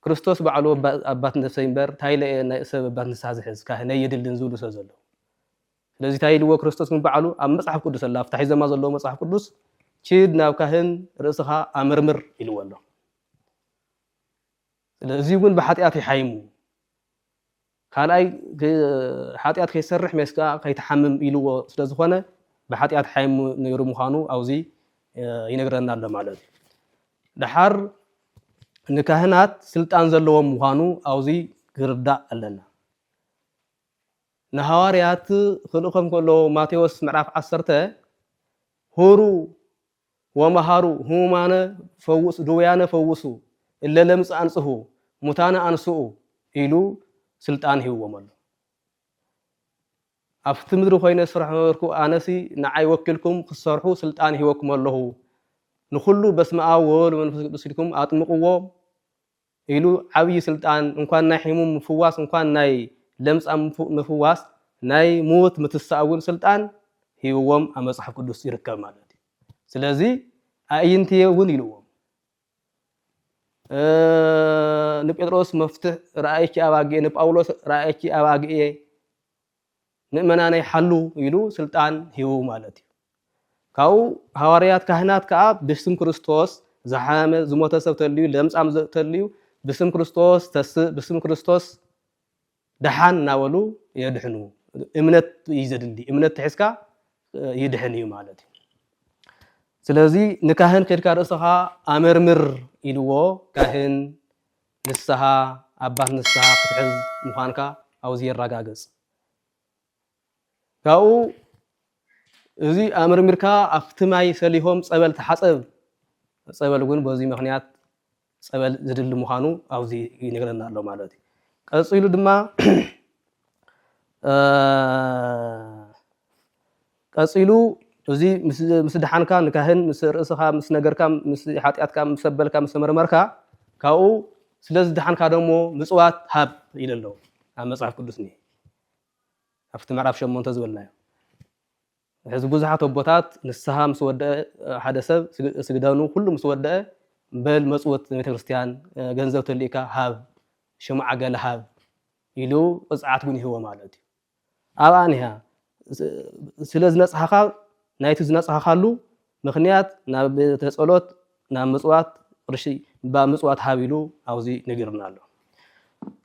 ክርስቶስ ባዕሉ ኣባት ነፍሰይ እምበር ታይለ ናይ ሰብ ኣባት ንስሓ ዝሕዝ ካህነይ የድልን ዝብሉ ሰብ ዘሎ ስለዚ ታይልዎ ክርስቶስ ግን ባዕሉ ኣብ መጽሓፍ ቅዱስ ኣላ ፍታሕ ዘማ ዘለዎ መጽሓፍ ቅዱስ ቺድ ናብ ካህን ርእስኻ ኣመርምር ኢልዎ ኣሎ ስለዚ ግን ብሓጢኣት ይሓይሙ ካልኣይ ሓጢኣት ከይሰርሕ መስካ ከይተሓምም ኢልዎ ስለ ዝኾነ ብሓጢኣት ሓይሙ ነይሩ ምዃኑ ኣብዚ ይነግረና ኣሎ ማለት እዩ ድሓር ንካህናት ስልጣን ዘለዎም ምዃኑ ኣብዚ ክርዳእ ኣለና ንሃዋርያት ክልእኾም ከሎ ማቴዎስ ምዕራፍ 10 ሁሩ ወመሃሩ ህሙማነ ፈውሱ ድውያነ ፈውሱ እለ ለምጽ አንጽሁ ሙታነ አንስኡ ኢሉ ስልጣን ሂብዎም ኣሎ ኣብቲ ምድሪ ኮይነ ስራሕ ነበርኩ ኣነሲ ንዓይ ወኪልኩም ክሰርሑ ስልጣን ሂወኩም ኣለሁ ንኹሉ በስመ አብ ወወልድ ወመንፈስ ቅዱስ ኢልኩም ኣጥምቅዎ ኢሉ ዓብይ ስልጣን እንኳን ናይ ሕሙም ምፍዋስ እንኳን ናይ ለምጻም ምፍዋስ ናይ ሞት ምትሳእውን ስልጣን ሂብዎም ኣብ መጽሓፍ ቅዱስ ይርከብ ማለት እዩ ስለዚ ኣይንትየ እውን ኢልዎም ንጴጥሮስ መፍትሕ ራእይኪ ኣባጊኤ ንጳውሎስ ራእይኪ ኣባጊኤ ምእመናነይ ሓሉ ኢሉ ስልጣን ሂቡ ማለት እዩ ካብኡ ሃዋርያት ካህናት ከዓ ብስም ክርስቶስ ዝሓመ ዝሞተ ሰብ ተልዩ ለምጻም ተልዩ ብስም ክርስቶስ ተስእ ብስም ክርስቶስ ደሓን ናበሉ የድሕኑ እምነት ይዘድሊ እምነት ትሕዝካ ይድሕን እዩ ማለት እዩ ስለዚ ንካህን ከድካ ርእስኻ ኣመርምር ኢልዎ ካህን ንስሓ ኣባት ንስሓ ክትሕዝ ምዃንካ ኣብዚ የረጋግጽ ካብኡ እዚ ኣመርሚርካ ኣብቲ ማይ ሰሊሆም ፀበል ተሓፀብ ፀበል ግን በዚ ምኽንያት ፀበል ዝድሊ ምዃኑ ኣብዚ ይነግረና ኣሎ ማለት እዩ ቀፂሉ ድማ ቀፂሉ እዚ ምስ ደሓንካ ንካህን ምስ ርእስኻ ምስ ነገርካ ምስ ሓጢኣትካ ምስ ሰበልካ ምስ መርመርካ ካብኡ ስለዚ ደሓንካ ደሞ ምጽዋት ሃብ ኢለ ኣሎ ኣብ መጽሓፍ ቅዱስ ኒ ኣብቲ ምዕራፍ 8 ዝበልናዮ ሕዚ ብዙሓት ኣቦታት ንስሓ ምስ ወደአ ሓደ ሰብ ስግደኑ ኩሉ ምስ ወደአ በል መጽወት ቤተክርስትያን ገንዘብ ተልኢካ ሃብ ሽምዓ ገለ ሃብ ኢሉ ቅፅዓት ግን ይህቦ ማለት እዩ ኣብኣንያ ስለ ዝነፅሓኻ ናይቲ ዝነፅሓኻሉ ምኽንያት ናብ ቤተ ጸሎት ናብ ምጽዋት ቅርሺ ብምጽዋት ሃብ ኢሉ ኣብዚ ነጊርና ኣሎ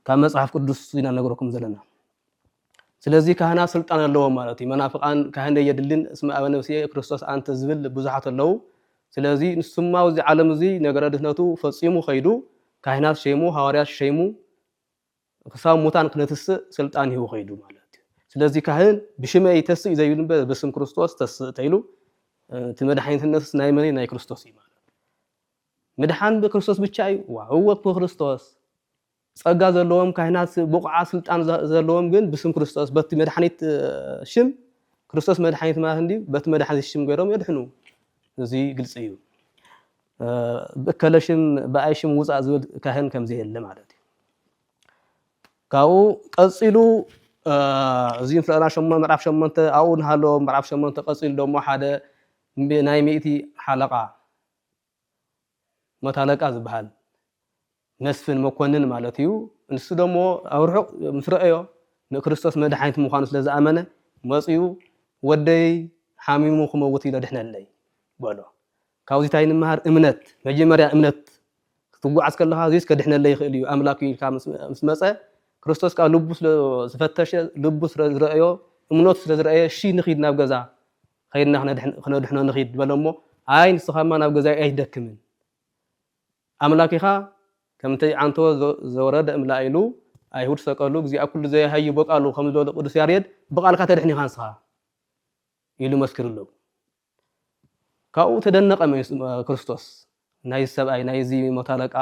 ካብ መጽሓፍ ቅዱስ ኢና ነግረኩም ዘለና ስለዚ ካህናት ስልጣን ኣለዎም ማለት እዩ መናፍቃን ካህን የድልን እስመ አብ ነፍሲ ክርስቶስ አንተ ዝብል ብዙሓት ኣለዉ ስለዚ ንስማው እዚ ዓለም እዚ ነገረ ድህነቱ ፈጺሙ ኸይዱ ካህናት ሸይሙ ሃዋርያት ሸይሙ ክሳብ ሙታን ክነትስእ ስልጣን ይሁ ኸይዱ ማለት እዩ ስለዚ ካህን ብሽመይ ተስእ ዘይብሉ በስም ክርስቶስ ተስእ ተይሉ እቲ መድሓኒትነት ናይ መን ናይ ክርስቶስ እዩ ማለት መድሓን ብክርስቶስ ብቻ እዩ ዋው ክርስቶስ ጸጋ ዘለዎም ካህናት ብቁዓ ስልጣን ዘለዎም ግን ብስም ክርስቶስ በቲ መድሓኒት ሽም ክርስቶስ መድሓኒት ማለት እንዲ በቲ መድሓኒት ሽም ገይሮም ይድሕኑ እዚ ግልጽ እዩ በከለሽም በአይሽም ውፃእ ዝብል ካህን ከምዚ የለ ማለት እዩ ካብኡ ቀፂሉ እዚ ፍለና ምዕራፍ 8 ኣብኡ ንሃሎ ምዕራፍ 8 ቀፂሉ ደሞ ሓደ ናይ ሚእቲ ሓለቃ መታለቃ ዝበሃል መስፍን መኮንን ማለት እዩ ንሱ ደሞ ኣብ ርሑቕ ምስ ረአዮ ንክርስቶስ መድሓኒት ምዃኑ ስለ ዝኣመነ መፅኡ ወደይ ሓሚሙ ክመውት ኢሎ ድሕነለይ በሎ ካብዚ ታይ ንምሃር እምነት መጀመርያ እምነት ክትጓዓዝ ከለኻ እዚስ ከድሕነለይ ይኽእል እዩ ኣምላክ ኢልካ ምስ መፀ ክርስቶስ ካብ ልቡ ዝፈተሸ ልቡ ስለ ዝረአዮ እምነቱ ስለ ዝረአየ እሺ ንኺድ ናብ ገዛ ከይድና ክነድሕኖ ንኺድ በሎሞ ኣይ ንስኻማ ናብ ገዛ ኣይትደክምን ኣምላክ ኢኻ ከምቲ ዓንተወ ዘወረደ እምላ ኢሉ ኣይሁድ ሰቀሉ እግዚአ ኩሉ ዘየሃዩ በቃሉ ከም ዝበሎ ቅዱስ ያሬድ ብቃልካ ተድሕኒኻ ንስኻ ኢሉ መስክርሉ ካብኡ ተደነቀ ክርስቶስ ናይ ሰብኣይ ናይ እዚ ሞት አለቃ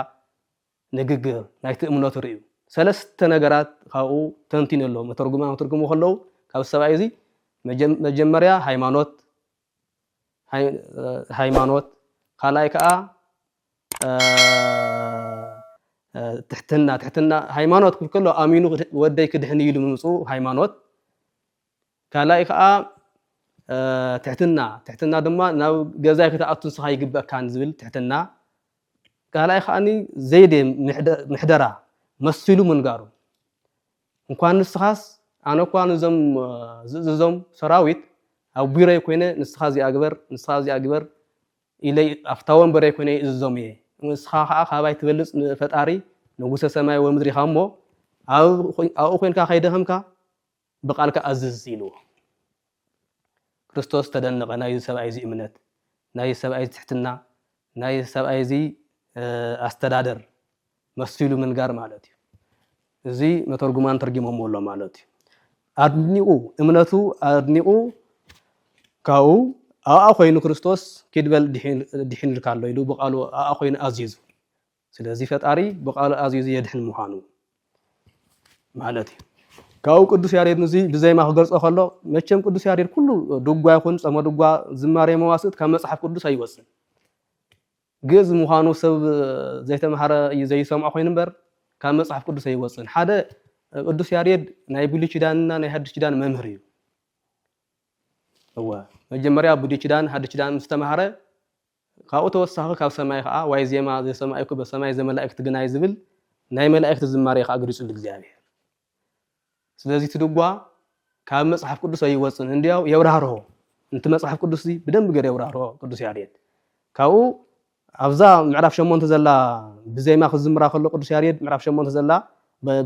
ንግግር ናይቲ እምነቱ ርእዩ ሰለስተ ነገራት ካብኡ ተንቲነሎ መተርጉማን ትርጉሙ ከለው ካብ ሰብኣይ እዚ መጀመርያ ሃይማኖት ካልኣይ ከዓ ትሕትና ሃይማኖት ከሎ ኣሚኑ ወደይ ክድሕን ኢሉ ምምፁ ሃይማኖት ካልኣይ ከዓ ትሕትና ድማ ናብ ገዛይ ክትኣቱ ንስኻ ይግበአካን ዝብል ትሕትና ካልኣይ ከዓኒ ዘይደ ምሕደራ መሲሉ ምንጋሩ እንኳን ንስኻስ ኣነ እኳ ንዞም ዝእዝዞም ሰራዊት ኣብ ቢሮይ ኮይነ ንስኻ እዚኣ ግበር ኢለይ ኣፍታ ወንበረይ ኮይነ ይእዝዞም እየ ንስኻ ከዓ ካባይ ትበልፅ ንፈጣሪ ንጉሰ ሰማይ ወምድሪ ኢኻ እሞ ኣብኡ ኮይንካ ከይደኸምካ ብቃልካ ኣዝዝ ኢልዎ ክርስቶስ ተደነቀ ናይ ሰብኣይ እዚ እምነት ናይ ሰብኣይ ትሕትና ናይ ሰብኣይ እዚ ኣስተዳደር መሲሉ ምንጋር ማለት እዩ እዚ መተርጉማን ተርጊሞም ኣሎ ማለት እዩ ኣድኒቁ እምነቱ ኣድኒቁ ካብኡ ኣብኣ ኮይኑ ክርስቶስ ክድበል ድሕንልካ ኣሎ ኢሉ ብቃሉ ኣብኣ ኮይኑ ኣዝይዙ ስለዚ ፈጣሪ ብቃሉ ኣዝይዙ የድሕን ምዃኑ ማለት እዩ ካብኡ ቅዱስ ያሬድ ነዚ ብዘይማ ክገልጾ ከሎ መቸም ቅዱስ ያሬድ ኩሉ ድጓ ይኹን ፀመ ድጓ ዝማሬ መዋስእት ካብ መፅሓፍ ቅዱስ ኣይወፅን ግእዝ ምዃኑ ሰብ ዘይተምሃረ እዩ ዘይሰምዖ ኮይኑ እምበር ካብ መፅሓፍ ቅዱስ ኣይወፅን ሓደ ቅዱስ ያሬድ ናይ ብሉይ ኪዳንና ናይ ሓድሽ ኪዳን መምህር እዩ መጀመርያ ብሉይ ኪዳን ሓድሽ ኪዳን ምስ ተምሃረ ካብኡ ተወሳኺ ካብ ሰማይ ከዓ ዋይ ዜማ ዘሰማይኩ በሰማይ ዘመላእክት ግናይ ዝብል ናይ መላእክት ዝማሬ ከዓ ገሊፁ እግዚአብሔር ስለዚህ ትድጓ ካብ መጽሐፍ ቅዱስ ኣይወፅን እንዲያው የብራህርሆ እንት መጽሐፍ ቅዱስ እዚ በደንብ ገር የብራህርሆ ቅዱስ ያሬድ ካብኡ ኣብዛ ምዕራፍ 8 ዘላ ብዘይማ ክዝምራ ከሎ ቅዱስ ያሬድ ምዕራፍ 8 ዘላ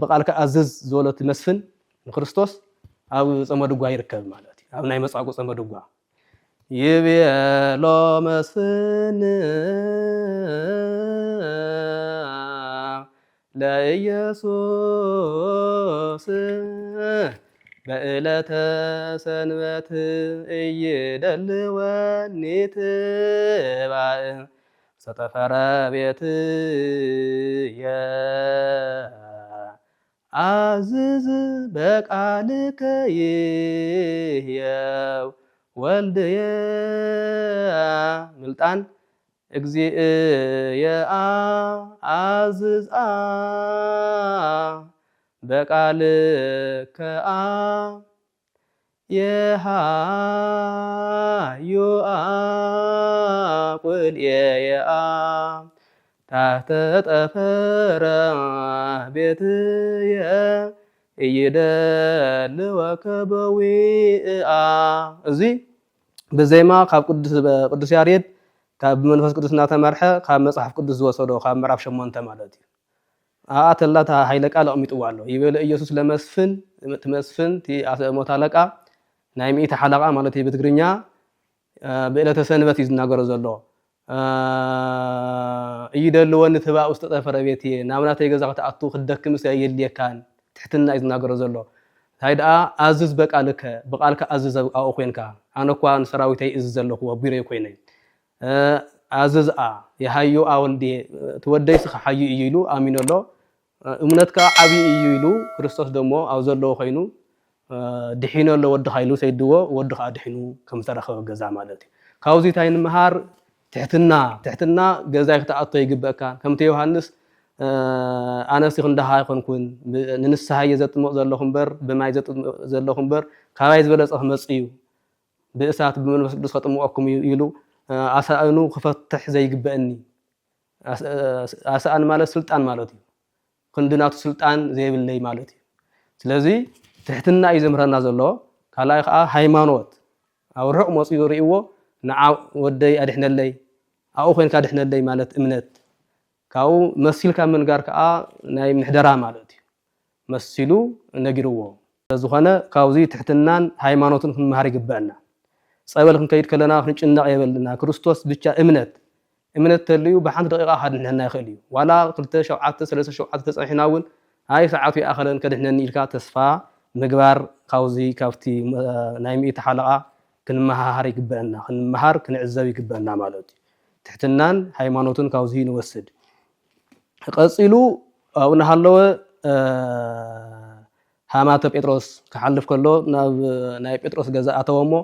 በቃልካ ኣዝዝ ዝበለት መስፍን ንክርስቶስ ኣብ ፀመ ድጓ ይርከብ ማለት እዩ ኣብ ናይ መጻጉ ፀመ ድጓ ይቤሎ መስፍን ለኢየሱስ በዕለተ ሰንበት እይደልወኒ ትባእ ሰጠፈረ ቤትየ አዝዝ በቃልከ ይህየው ወልድየ ምልጣን እግዚእየ አዝዝ በቃልከ የሃዩ ቁልኤየ ታሕተ ጠፈረ ቤትየ እይደልወከ በዊአ እዚ ብዘይማ ካብ ቅዱስ ያሬድ ካብ መንፈስ ቅዱስ እናተመርሐ ካብ መጽሐፍ ቅዱስ ዝወሰዶ ካብ ምዕራፍ 8 ማለት እዩ ኣተላታ ሃይለ ቃል ኣቕሚጥዎ ኣሎ ይበለ ኢየሱስ ለመስፍን ትመስፍን ሞት አለቃ ናይ ሚእቲ ሓለቃ ማለት እዩ ብትግርኛ ብዕለተ ሰንበት እዩ ዝናገሮ ዘሎ እይደልወኒ ትባእ ውስጥ ጠፈረ ቤትየ ናብናተይ ገዛ ክትኣቱ ክደክምስ የድልየካን ትሕትና እዩ ዝናገሮ ዘሎ እንታይ ደኣ ኣዝዝ በቃልከ ብቃልካ ኣዝዝ ኣብኡ ኮይንካ ኣነ እኳ ንሰራዊተይ እዝ ዘለኹ ኣቢሮይ ኮይነ ኣዝዝኣ የሃዩ ወልድየ ትወደይስ ሓዩ እዩ ኢሉ ኣሚኑ ኣሎ እምነትካ ዓብይ እዩ ኢሉ ክርስቶስ ደሞ ኣብ ዘለዎ ኮይኑ ድሒኑ ኣሎ ወድኻ ኢሉ ሰይድዎ ወድኻ ድሒኑ ከም ዝተረኸበ ገዛ ማለት እዩ ካብዚ ታይ ንምሃር ትሕትና ገዛይ ክትኣቶ ይግበአካ ከምቲ ዮሃንስ ኣነስ ክንደሃ ይኮንኩን ንንስሓ ዘጥምቕ ዘለኹ እምበር ብማይ ዘጥምቕ ዘለኹ እምበር ካባይ ዝበለፀ ክመጽ እዩ ብእሳት ብመንፈስ ቅዱስ ከጥምቐኩም ኢሉ ኣሳእኑ ክፈትሕ ዘይግበአኒ ኣሳእን ማለት ስልጣን ማለት እዩ ክንድናቱ ስልጣን ዘይብለይ ማለት እዩ ስለዚ ትሕትና እዩ ዘምህረና ዘሎ ካልኣይ ከዓ ሃይማኖት ኣብ ርሑቕ መፅኡ ርእይዎ ንዓ ወደይ ኣድሕነለይ ኣብኡ ኮይንካ ኣድሕነለይ ማለት እምነት ካብኡ መሲልካ ምንጋር ከዓ ናይ ምሕደራ ማለት እዩ መሲሉ ነጊርዎ ዝኾነ ካብዚ ትሕትናን ሃይማኖትን ክንመሃር ይግበአና ፀበል ክንከይድ ከለና ክንጭነቕ የበልና ክርስቶስ ብቻ እምነት ተልዩ ብሓንቲ ደቂቃ ካድሕነና ይኽእል እዩ ዋላ 2 7 3 7 ተፀኒሕና እውን ኣይ ሰዓቱ ይኣኸለን ከድሕነኒ ኢልካ ተስፋ ምግባር ካብዚ ካብቲ ናይ ሚእቲ ሓለቓ ክንመሃር ይግበአና ክንመሃር ክንዕዘብ ይግበአና ማለት እዩ ትሕትናን ሃይማኖትን ካብዚ ንወስድ ቀፂሉ ኣብኡ እናሃለወ ሃማተ ጴጥሮስ ክሓልፍ ከሎ ናብ ናይ ጴጥሮስ ገዛ ኣተወ እሞ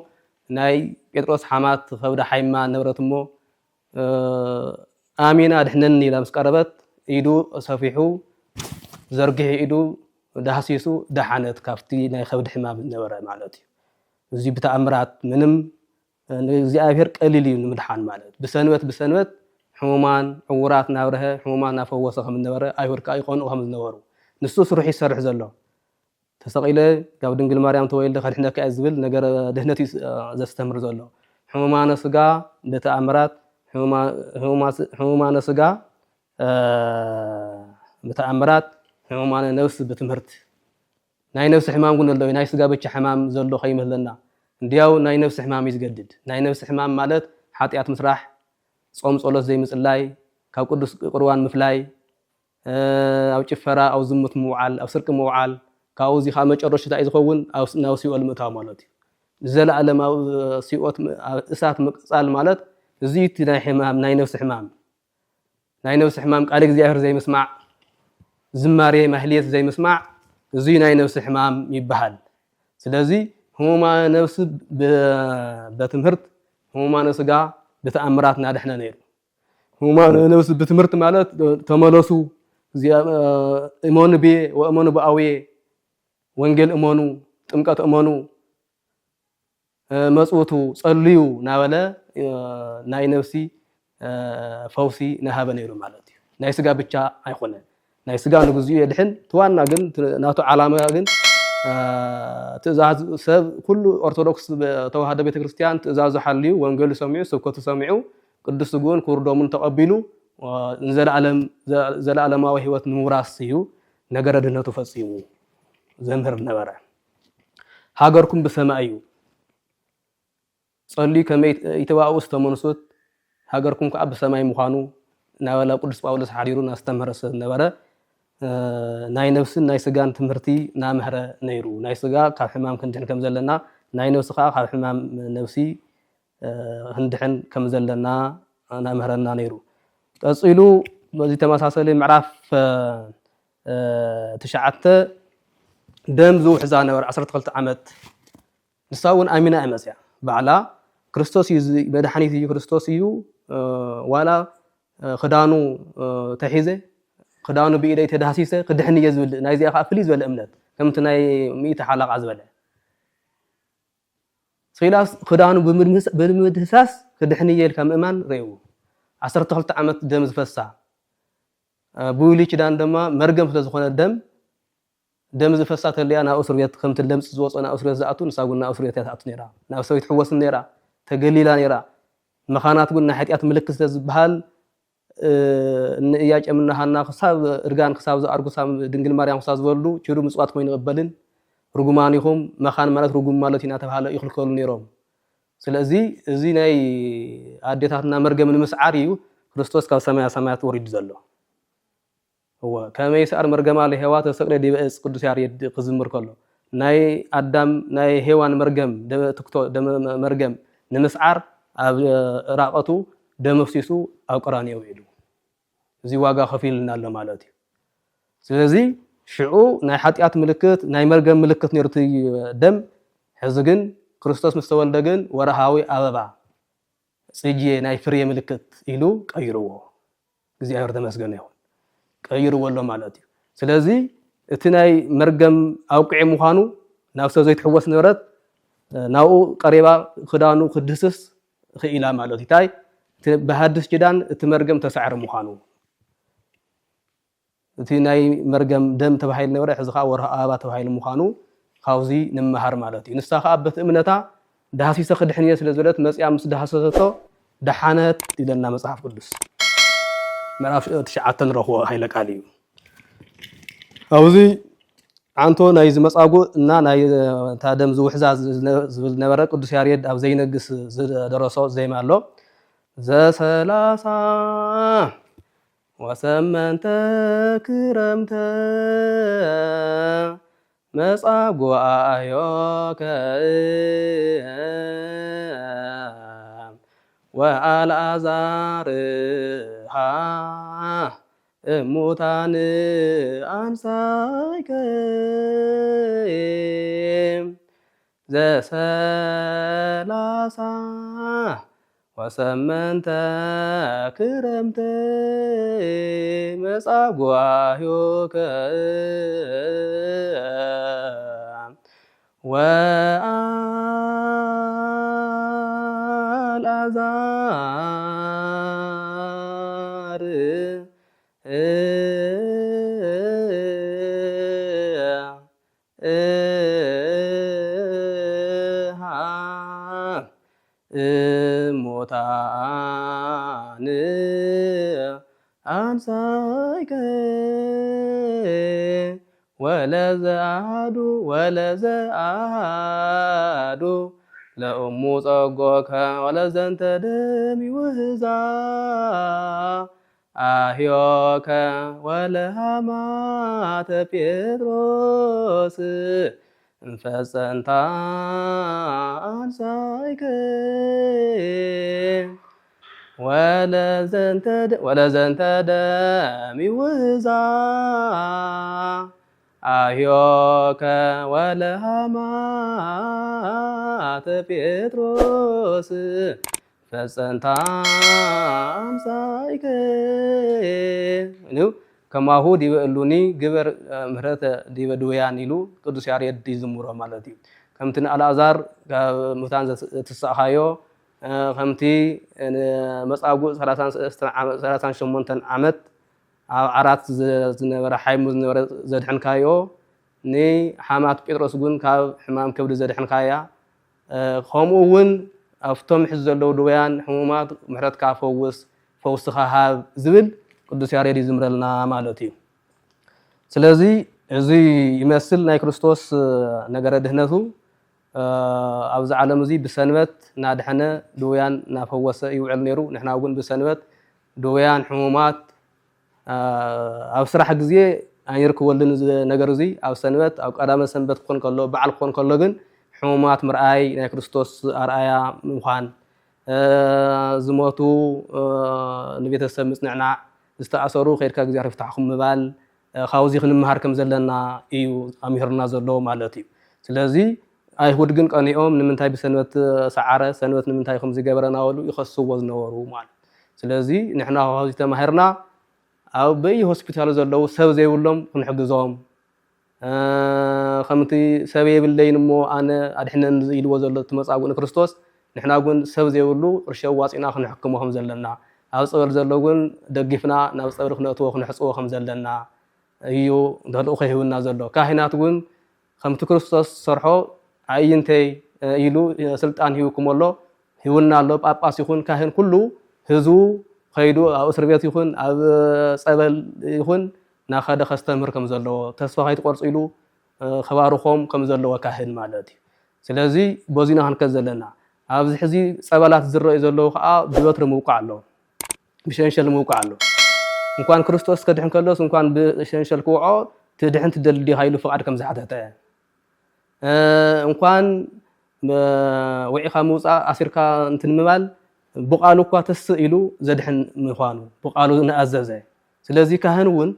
ናይ ጴጥሮስ ሓማት ከብዳ ሓይማ ነበረት እሞ ኣሚና ድሕነኒ ኢላ ምስ ቀረበት ኢዱ ሰፊሑ ዘርጊሑ ኢዱ ዳህሲሱ ዳሓነት ካብቲ ናይ ከብዲ ሕማም ነበረ ማለት እዩ እዚ ብተኣምራት ምንም ንእግዚአብሔር ቀሊል እዩ ንምድሓን ማለት ብሰንበት ሕሙማን ዕውራት ናብረሀ ሕሙማን ናፈወሰ ከም ዝነበረ ኣይሁድ ከዓ ይቆንዑ ከም ዝነበሩ ንሱ ስሩሕ ይሰርሕ ዘሎ ተሰቂለ ካብ ድንግል ማርያም ተወልደ ከድሕነካ እየ ዝብል ነገር ድህነት ዘስተምር ዘሎ ሕሙማነ ስጋ ብተኣምራት ሕሙማነ ስጋ ብተኣምራት ሕሙማነ ነፍሲ ብትምህርቲ ናይ ነፍሲ ሕማም ግን ኣሎ ናይ ስጋ ብቻ ሕማም ዘሎ ከይመስለና እንዲያው ናይ ነፍሲ ሕማም እዩ ዝገድድ ናይ ነፍሲ ሕማም ማለት ሓጢኣት ምስራሕ ጾም ጸሎት ዘይምጽላይ ካብ ቅዱስ ቁርባን ምፍላይ ኣብ ጭፈራ ኣብ ዝሙት ምውዓል ኣብ ስርቂ ምውዓል ካብኡ እዚ ከዓ መጨረሻ እንታይ ዝኸውን ናብ ሲኦል ምእታው ማለት እዩ ዘለኣለም ኣብ ሲኦት እሳት ምቅጻል ማለት እዚ እቲ ናይ ሕማም ናይ ነፍሲ ሕማም ቃል እግዚኣብሔር ዘይምስማዕ ዝማሬ ማህሌት ዘይምስማዕ እዚ ናይ ነፍሲ ሕማም ይበሃል ስለዚ ሕሙማነ ነፍሲ በትምህርት ሕሙማነ ስጋ ብተኣምራት ናድሕነ ነይሩ ሕሙማነ ነፍሲ ብትምህርት ማለት ተመለሱ እመኑ ብየ ወእመኑ ብኣውየ ወንጌል እመኑ ጥምቀት እመኑ መጽውቱ ጸልዩ ናበለ ናይ ነፍሲ ፈውሲ ናሃበ ነይሩ ማለት እዩ ናይ ስጋ ብቻ ኣይኮነን ናይ ስጋ ንግዚኡ የድሕን ትዋና ግን ናቱ ዓላማ ግን ትእዛዝ ሰብ ኩሉ ኦርቶዶክስ ተዋህዶ ቤተክርስቲያን ትእዛዙ ሓልዩ ወንጌሉ ሰሚዑ ስብከቱ ሰሚዑ ቅዱስ ስጉን ክብርዶሙን ተቐቢሉ ዘለዓለማዊ ህይወት ንምውራስ እዩ ነገረ ድህነቱ ፈፂሙ ዘምህር ነበረ ሃገርኩም ብሰማይ እዩ ጸልዩ ከመይ ይተባኡ ዝተመንሱት ሃገርኩም ከዓ ብሰማይ ምዃኑ ናበላ ቅዱስ ጳውሎስ ሓዲሩ ናስተምህረ ሰብ ነበረ ናይ ነፍስን ናይ ስጋን ትምህርቲ ናምህረ ነይሩ ናይ ስጋ ካብ ሕማም ክንድሕን ከም ዘለና ናይ ነፍሲ ከዓ ካብ ሕማም ነፍሲ ክንድሕን ከም ዘለና ናምህረና ነይሩ ቀፂሉ በዚ ተመሳሰለ ምዕራፍ 9 ደም ዝውሕዛ ነበር 12 ዓመት ንሳ እውን ኣሚና እመፅያ ባዕላ ክርስቶስ እዩ መድሓኒት እዩ ክርስቶስ እዩ ዋላ ክዳኑ ተሒዘ ክዳኑ ብኢደይ ተዳህሲሰ ክድሕን እየ ዝብል ናይ እዚኣ ከዓ ፍልይ ዝበለ እምነት ከምቲ ናይ ሚእቲ ሓለቓ ዝበለ ሲላስ ክዳኑ ብምድህሳስ ክድሕን እየ ኢልካ ምእማን ርእዩ 12 ዓመት ደም ዝፈሳ ብውሊ ኪዳን ድማ መርገም ስለ ዝኾነ ደም ዝፈሳ ተልያ ናብ እስር ቤት ከምቲ ለምፂ ዝወፆ ናብ እስር ቤት ዝኣቱ ንሳ እውን ናብ እስር ቤት ተኣቱ ነይራ ናብ ሰበይት ሕወስን ነይራ ተገሊላ ነይራ መኻናት ግን ናይ ሓጢኣት ምልክት ስለ ዝበሃል ንእያጨ ምናሃና ክሳብ እርጋን ክሳብ ዝኣርጉ ሳብ ድንግል ማርያም ክሳብ ዝበሉ ችሩ ምጽዋት ኮይኑ ይቕበልን ርጉማን ኢኹም መኻን ማለት ርጉም ማለት ኢና ተባሃለ ይኽልከሉ ነይሮም ስለዚ እዚ ናይ ኣዴታትና መርገም ንምስዓር እዩ ክርስቶስ ካብ ሰማያት ወሪዱ ዘሎ هو كما يسأر مرجم على هوا تسقط دي بس قدوس ياريد قزمر كله ناي أدم ناي هوان مرجم دم تكتو دم مرجم نمسعر راقته دم فسيسو أو قراني ويلو زي واقع خفيل نال مالتي سلزي شعو ناي حتيات ملكت ناي مرجم ملكت نيرتي دم حزقن كريستوس مستولدقن ورهاوي أبابا سيجي ناي فري ملكت إلو كيروه زي أرد مسجن يهون ቀይሩ ወሎ ማለት እዩ ስለዚ እቲ ናይ መርገም ኣውቅዒ ምዃኑ ናብ ሰብ ዘይትሕወስ ንብረት ናብኡ ቀሪባ ክዳኑ ክድስስ ክኢላ ማለት እዩ ታይ ብሃድስ ኪዳን እቲ መርገም ተሰዓረ ምዃኑ እቲ ናይ መርገም ደም ተባሂሉ ነበረ ሕዚ ከዓ ወርሃ ኣበባ ተባሂሉ ምዃኑ ካብዚ ንምሃር ማለት እዩ ንሳ ከዓ በቲ እምነታ ዳሃሲሰ ክድሕንየ ስለ ዝበለት መፅያ ምስ ዳሃሰቶ ደሓነት ይለና መጽሓፍ ቅዱስ ምዕራፍ 9 ንረኽቦ ሃይለ ቃል እዩ ኣብዚ ዓንቶ ናይ ዝመጻጉዕ እና ናይ ታደም ዝውሕዛ ዝብል ነበረ ቅዱስ ያሬድ ኣብ ዘይነግስ ዝደረሶ ዜማ ኣሎ ዘሰላሳ ወሰመንተ ክረምተ መጻጉዓዮከ ወአልዓዛርሃ እሙታን አንሳይከ ዘሰላሳ ወሰመንተ ክረምተ መጻጉዓዮከ ወአልዓዛር እሙታን አንሳይከ ወለዘአሐዱ ለእሙ ጸጎከ ወለዘንተ ደም ይውህዛ አህዮከ ወለሃማተ ጴጥሮስ እንፈጸንታ አንሳይከ ወለዘንተ ደም ይውህዛ አህዮከ ወለሃማተ ጴጥሮስ ፈጸንታ አንሳይከ ከማሁ ዲበ እሉኒ ግበር ምህረተ ዲበ ድውያን ኢሉ ቅዱስ ያሬድ ይዝምሮ ማለት እዩ ከምቲ ንአልዓዛር ሙታን ዘትሳኻዮ ከምቲ መጻጉዕ 38 ዓመት ኣብ ዓራት ዝነበረ ሓይሙ ዝነበረ ዘድሕንካዮ ንሓማት ጴጥሮስ ግን ካብ ሕማም ከብዲ ዘድሕንካያ ከምኡ እውን ኣብቶም ሕዚ ዘለዉ ድውያን ሕሙማት ምሕረትካ ፈውስ ፈውስኻ ሃብ ዝብል ቅዱስ ያሬድ ይዝምረልና ማለት እዩ ስለዚ እዚ ይመስል ናይ ክርስቶስ ነገረ ድህነቱ ኣብዚ ዓለም እዚ ብሰንበት እናድሐነ ድውያን እናፈወሰ ይውዕል ነይሩ ንሕና እውን ብሰንበት ድውያን ሕሙማት ኣብ ስራሕ ግዜ ኣይርከወልን ነገር እዚ ኣብ ሰንበት ኣብ ቀዳመ ሰንበት ክኾን ከሎ በዓል ክኾን ከሎ ግን ሕሙማት ምርኣይ ናይ ክርስቶስ ኣርኣያ ምዃን ዝሞቱ ንቤተሰብ ምጽንዕናዕ ዝተኣሰሩ ከይድካ እግዚአብሔር ይፍታሕኩም ምባል ካብዚ ክንምሃር ከም ዘለና እዩ ኣምሂርና ዘሎ ማለት እዩ ስለዚ ኣይሁድ ግን ቀኒኦም ንምንታይ ብሰንበት ሰዓረ ሰንበት ንምንታይ ከም ዝገበረና ወሉ ይኸስዎ ዝነበሩ ማለት ስለዚ ንሕና ካብዚ ተማሂርና ኣብ በይ ሆስፒታል ዘለዉ ሰብ ዘይብሎም ክንሕግዞም ከምቲ ሰብ የብለይን እሞ ኣነ ኣድሕነን ኢልዎ ዘሎ ትመጻጉዕ ንክርስቶስ ንሕና ግን ሰብ ዘይብሉ ቅርሸ ዋፂና ክንሕክሞ ከም ዘለና ኣብ ፀበል ዘሎ ግን ደጊፍና ናብ ፀበል ክነእትዎ ክንሕፅዎ ከም ዘለና እዩ ተልእኮ ይህብና ዘሎ ካህናት ግን ከምቲ ክርስቶስ ሰርሖ ኣይንተይ ኢሉ ስልጣን ሂብኩም ኣሎ ሂብና ኣሎ ጳጳስ ይኹን ካህን ኩሉ ህዝቡ ከይዱ ኣብ እስር ቤት ይኹን ኣብ ፀበል ይኹን ናኸደ ከስተምህር ከም ዘለዎ ተስፋ ከይትቆርፁ ኢሉ ከባርኾም ከም ዘለዎ ካህን ማለት እዩ ስለዚ በዚና ክንከዝ ዘለና ኣብዚ ሕዚ ፀበላት ዝረአዩ ዘለዉ ከዓ ብበትሪ ምውቃዕ ኣሎ ብሸንሸል ምውቃዕ ኣሎ እንኳን ክርስቶስ ከድሕን ከሎስ እንኳን ብሸንሸል ክውዖ ትድሕን ትደሊ ዲኻ ኢሉ ፍቃድ ከም ዝሓተተ እንኳን ውዒኻ ምውፃእ ኣሲርካ እንትን ምባል ብቃሉ እኳ ተስእ ኢሉ ዘድሕን ምዃኑ ብቃሉ ንኣዘዘ ስለዚ ካህን እውን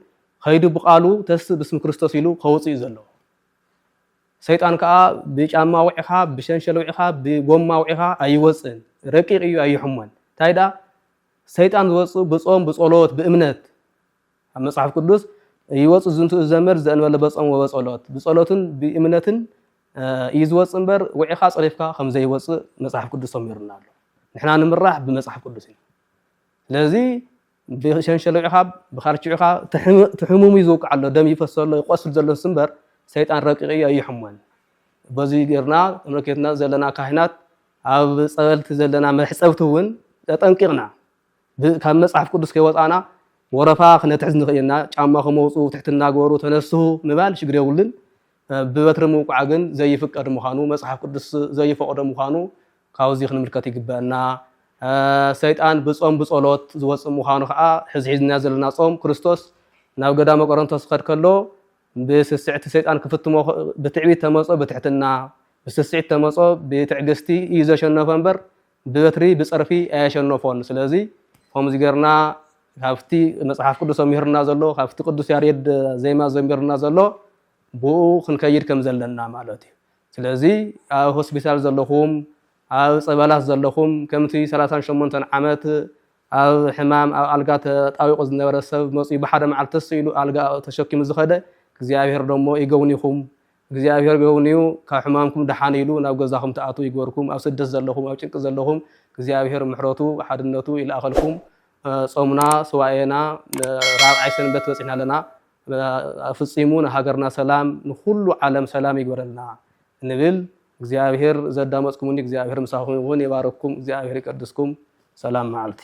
ከይዱ ብቃሉ ተስእ ብስም ክርስቶስ ኢሉ ከውፅእ ዘለዎ ሰይጣን ከዓ ብጫማ ውዒኻ ብሸንሸል ውዒኻ ብጎማ ውዒኻ ኣይወፅን ረቂቕ እዩ ኣይሕመን እንታይ ዳ ሰይጣን ዝወፅእ ብጾም ብጸሎት ብእምነት ኣብ መጽሓፍ ቅዱስ ይወፅእ ዝንቱ ዘመር ዘእንበለ በጾም ወበጸሎት ብጸሎትን ብእምነትን እዩ ዝወፅእ እምበር ውዒኻ ፀሪፍካ ከም ዘይወፅእ መጽሓፍ ቅዱስ ተሚሩና ኣሎ ንሕና ንምራሕ ብመጽሓፍ ቅዱስ ኢና ስለዚ بشنشلعها بخارجها تحموم يزوق على دم يفصل يقصل زلن سنبر سيطان رقيقية يحمون بزي غيرنا ملكتنا زلنا كاهنات أو صلت زلنا محسبتون تنقرنا كان مصحف قدس كيوطانا ورفا خنتحز نخينا ጫማ ከመውጹ ትሕትና ጎሩ ተነሱ ምባል ሽግር የውልን በበትረ መውቋ ግን ዘይፍቀድ መኻኑ መጽሐፍ ቅዱስ ዘይፈቀደ መኻኑ ካውዚ ክንምልከት ይግባና ሰይጣን በጾም በጸሎት ዝወጽ መኻኑ ከዓ ሕዝሕዝና ዘለና ጾም ክርስቶስ ናብ ገዳመ ቆሮንቶስ ከድከሎ በስስዕት ሰይጣን ክፍትሞ በትዕቢት ተመጾ በትሕትና በስስዕት ተመጾ በትዕግስቲ ይዘሸነፈ እንበር በበትሪ በጽርፊ አያሸነፎን ስለዚ ከምዚ ገርና ካፍቲ መጽሐፍ ቅዱስ ምሕርና ዘሎ ካፍቲ ቅዱስ ያሬድ ዘይማ ዘምርና ዘሎ ብኡ ክንከይድ ከም ዘለና ማለት እዩ ስለዚ ኣብ ሆስፒታል ዘለኹም ኣብ ጸበላት ዘለኹም ከምቲ 38 ዓመት ኣብ ሕማም ኣብ ኣልጋ ተጣዊቁ ዝነበረ ሰብ መጽኡ ብሓደ መዓልቲ ተስኢሉ ኣልጋ ተሸኪሙ ዝኸደ እግዚአብሔር ደሞ ይገውኒኹም እግዚአብሔር ገውኒዩ ካብ ሕማምኩም ደሓን ኢሉ ናብ ገዛኹም ተኣቱ ይግበርኩም ኣብ ስደት ዘለኹም ኣብ ጭንቂ ዘለኹም እግዚአብሔር ምሕረቱ ሓድነቱ ይላእኸልኩም ጾምና ስዋኤና ራብዓይ ሰንበት በጽሕና ለና ፍጺሙን ሃገርና ሰላም ንኹሉ ዓለም ሰላም ይግበረልና ንብል እግዚአብሔር ዘዳመጽኩምኒ እግዚአብሔር ምሳኹም ይሁን ይባረክኩም እግዚአብሔር ይቀድስኩም ሰላም መዓልቲ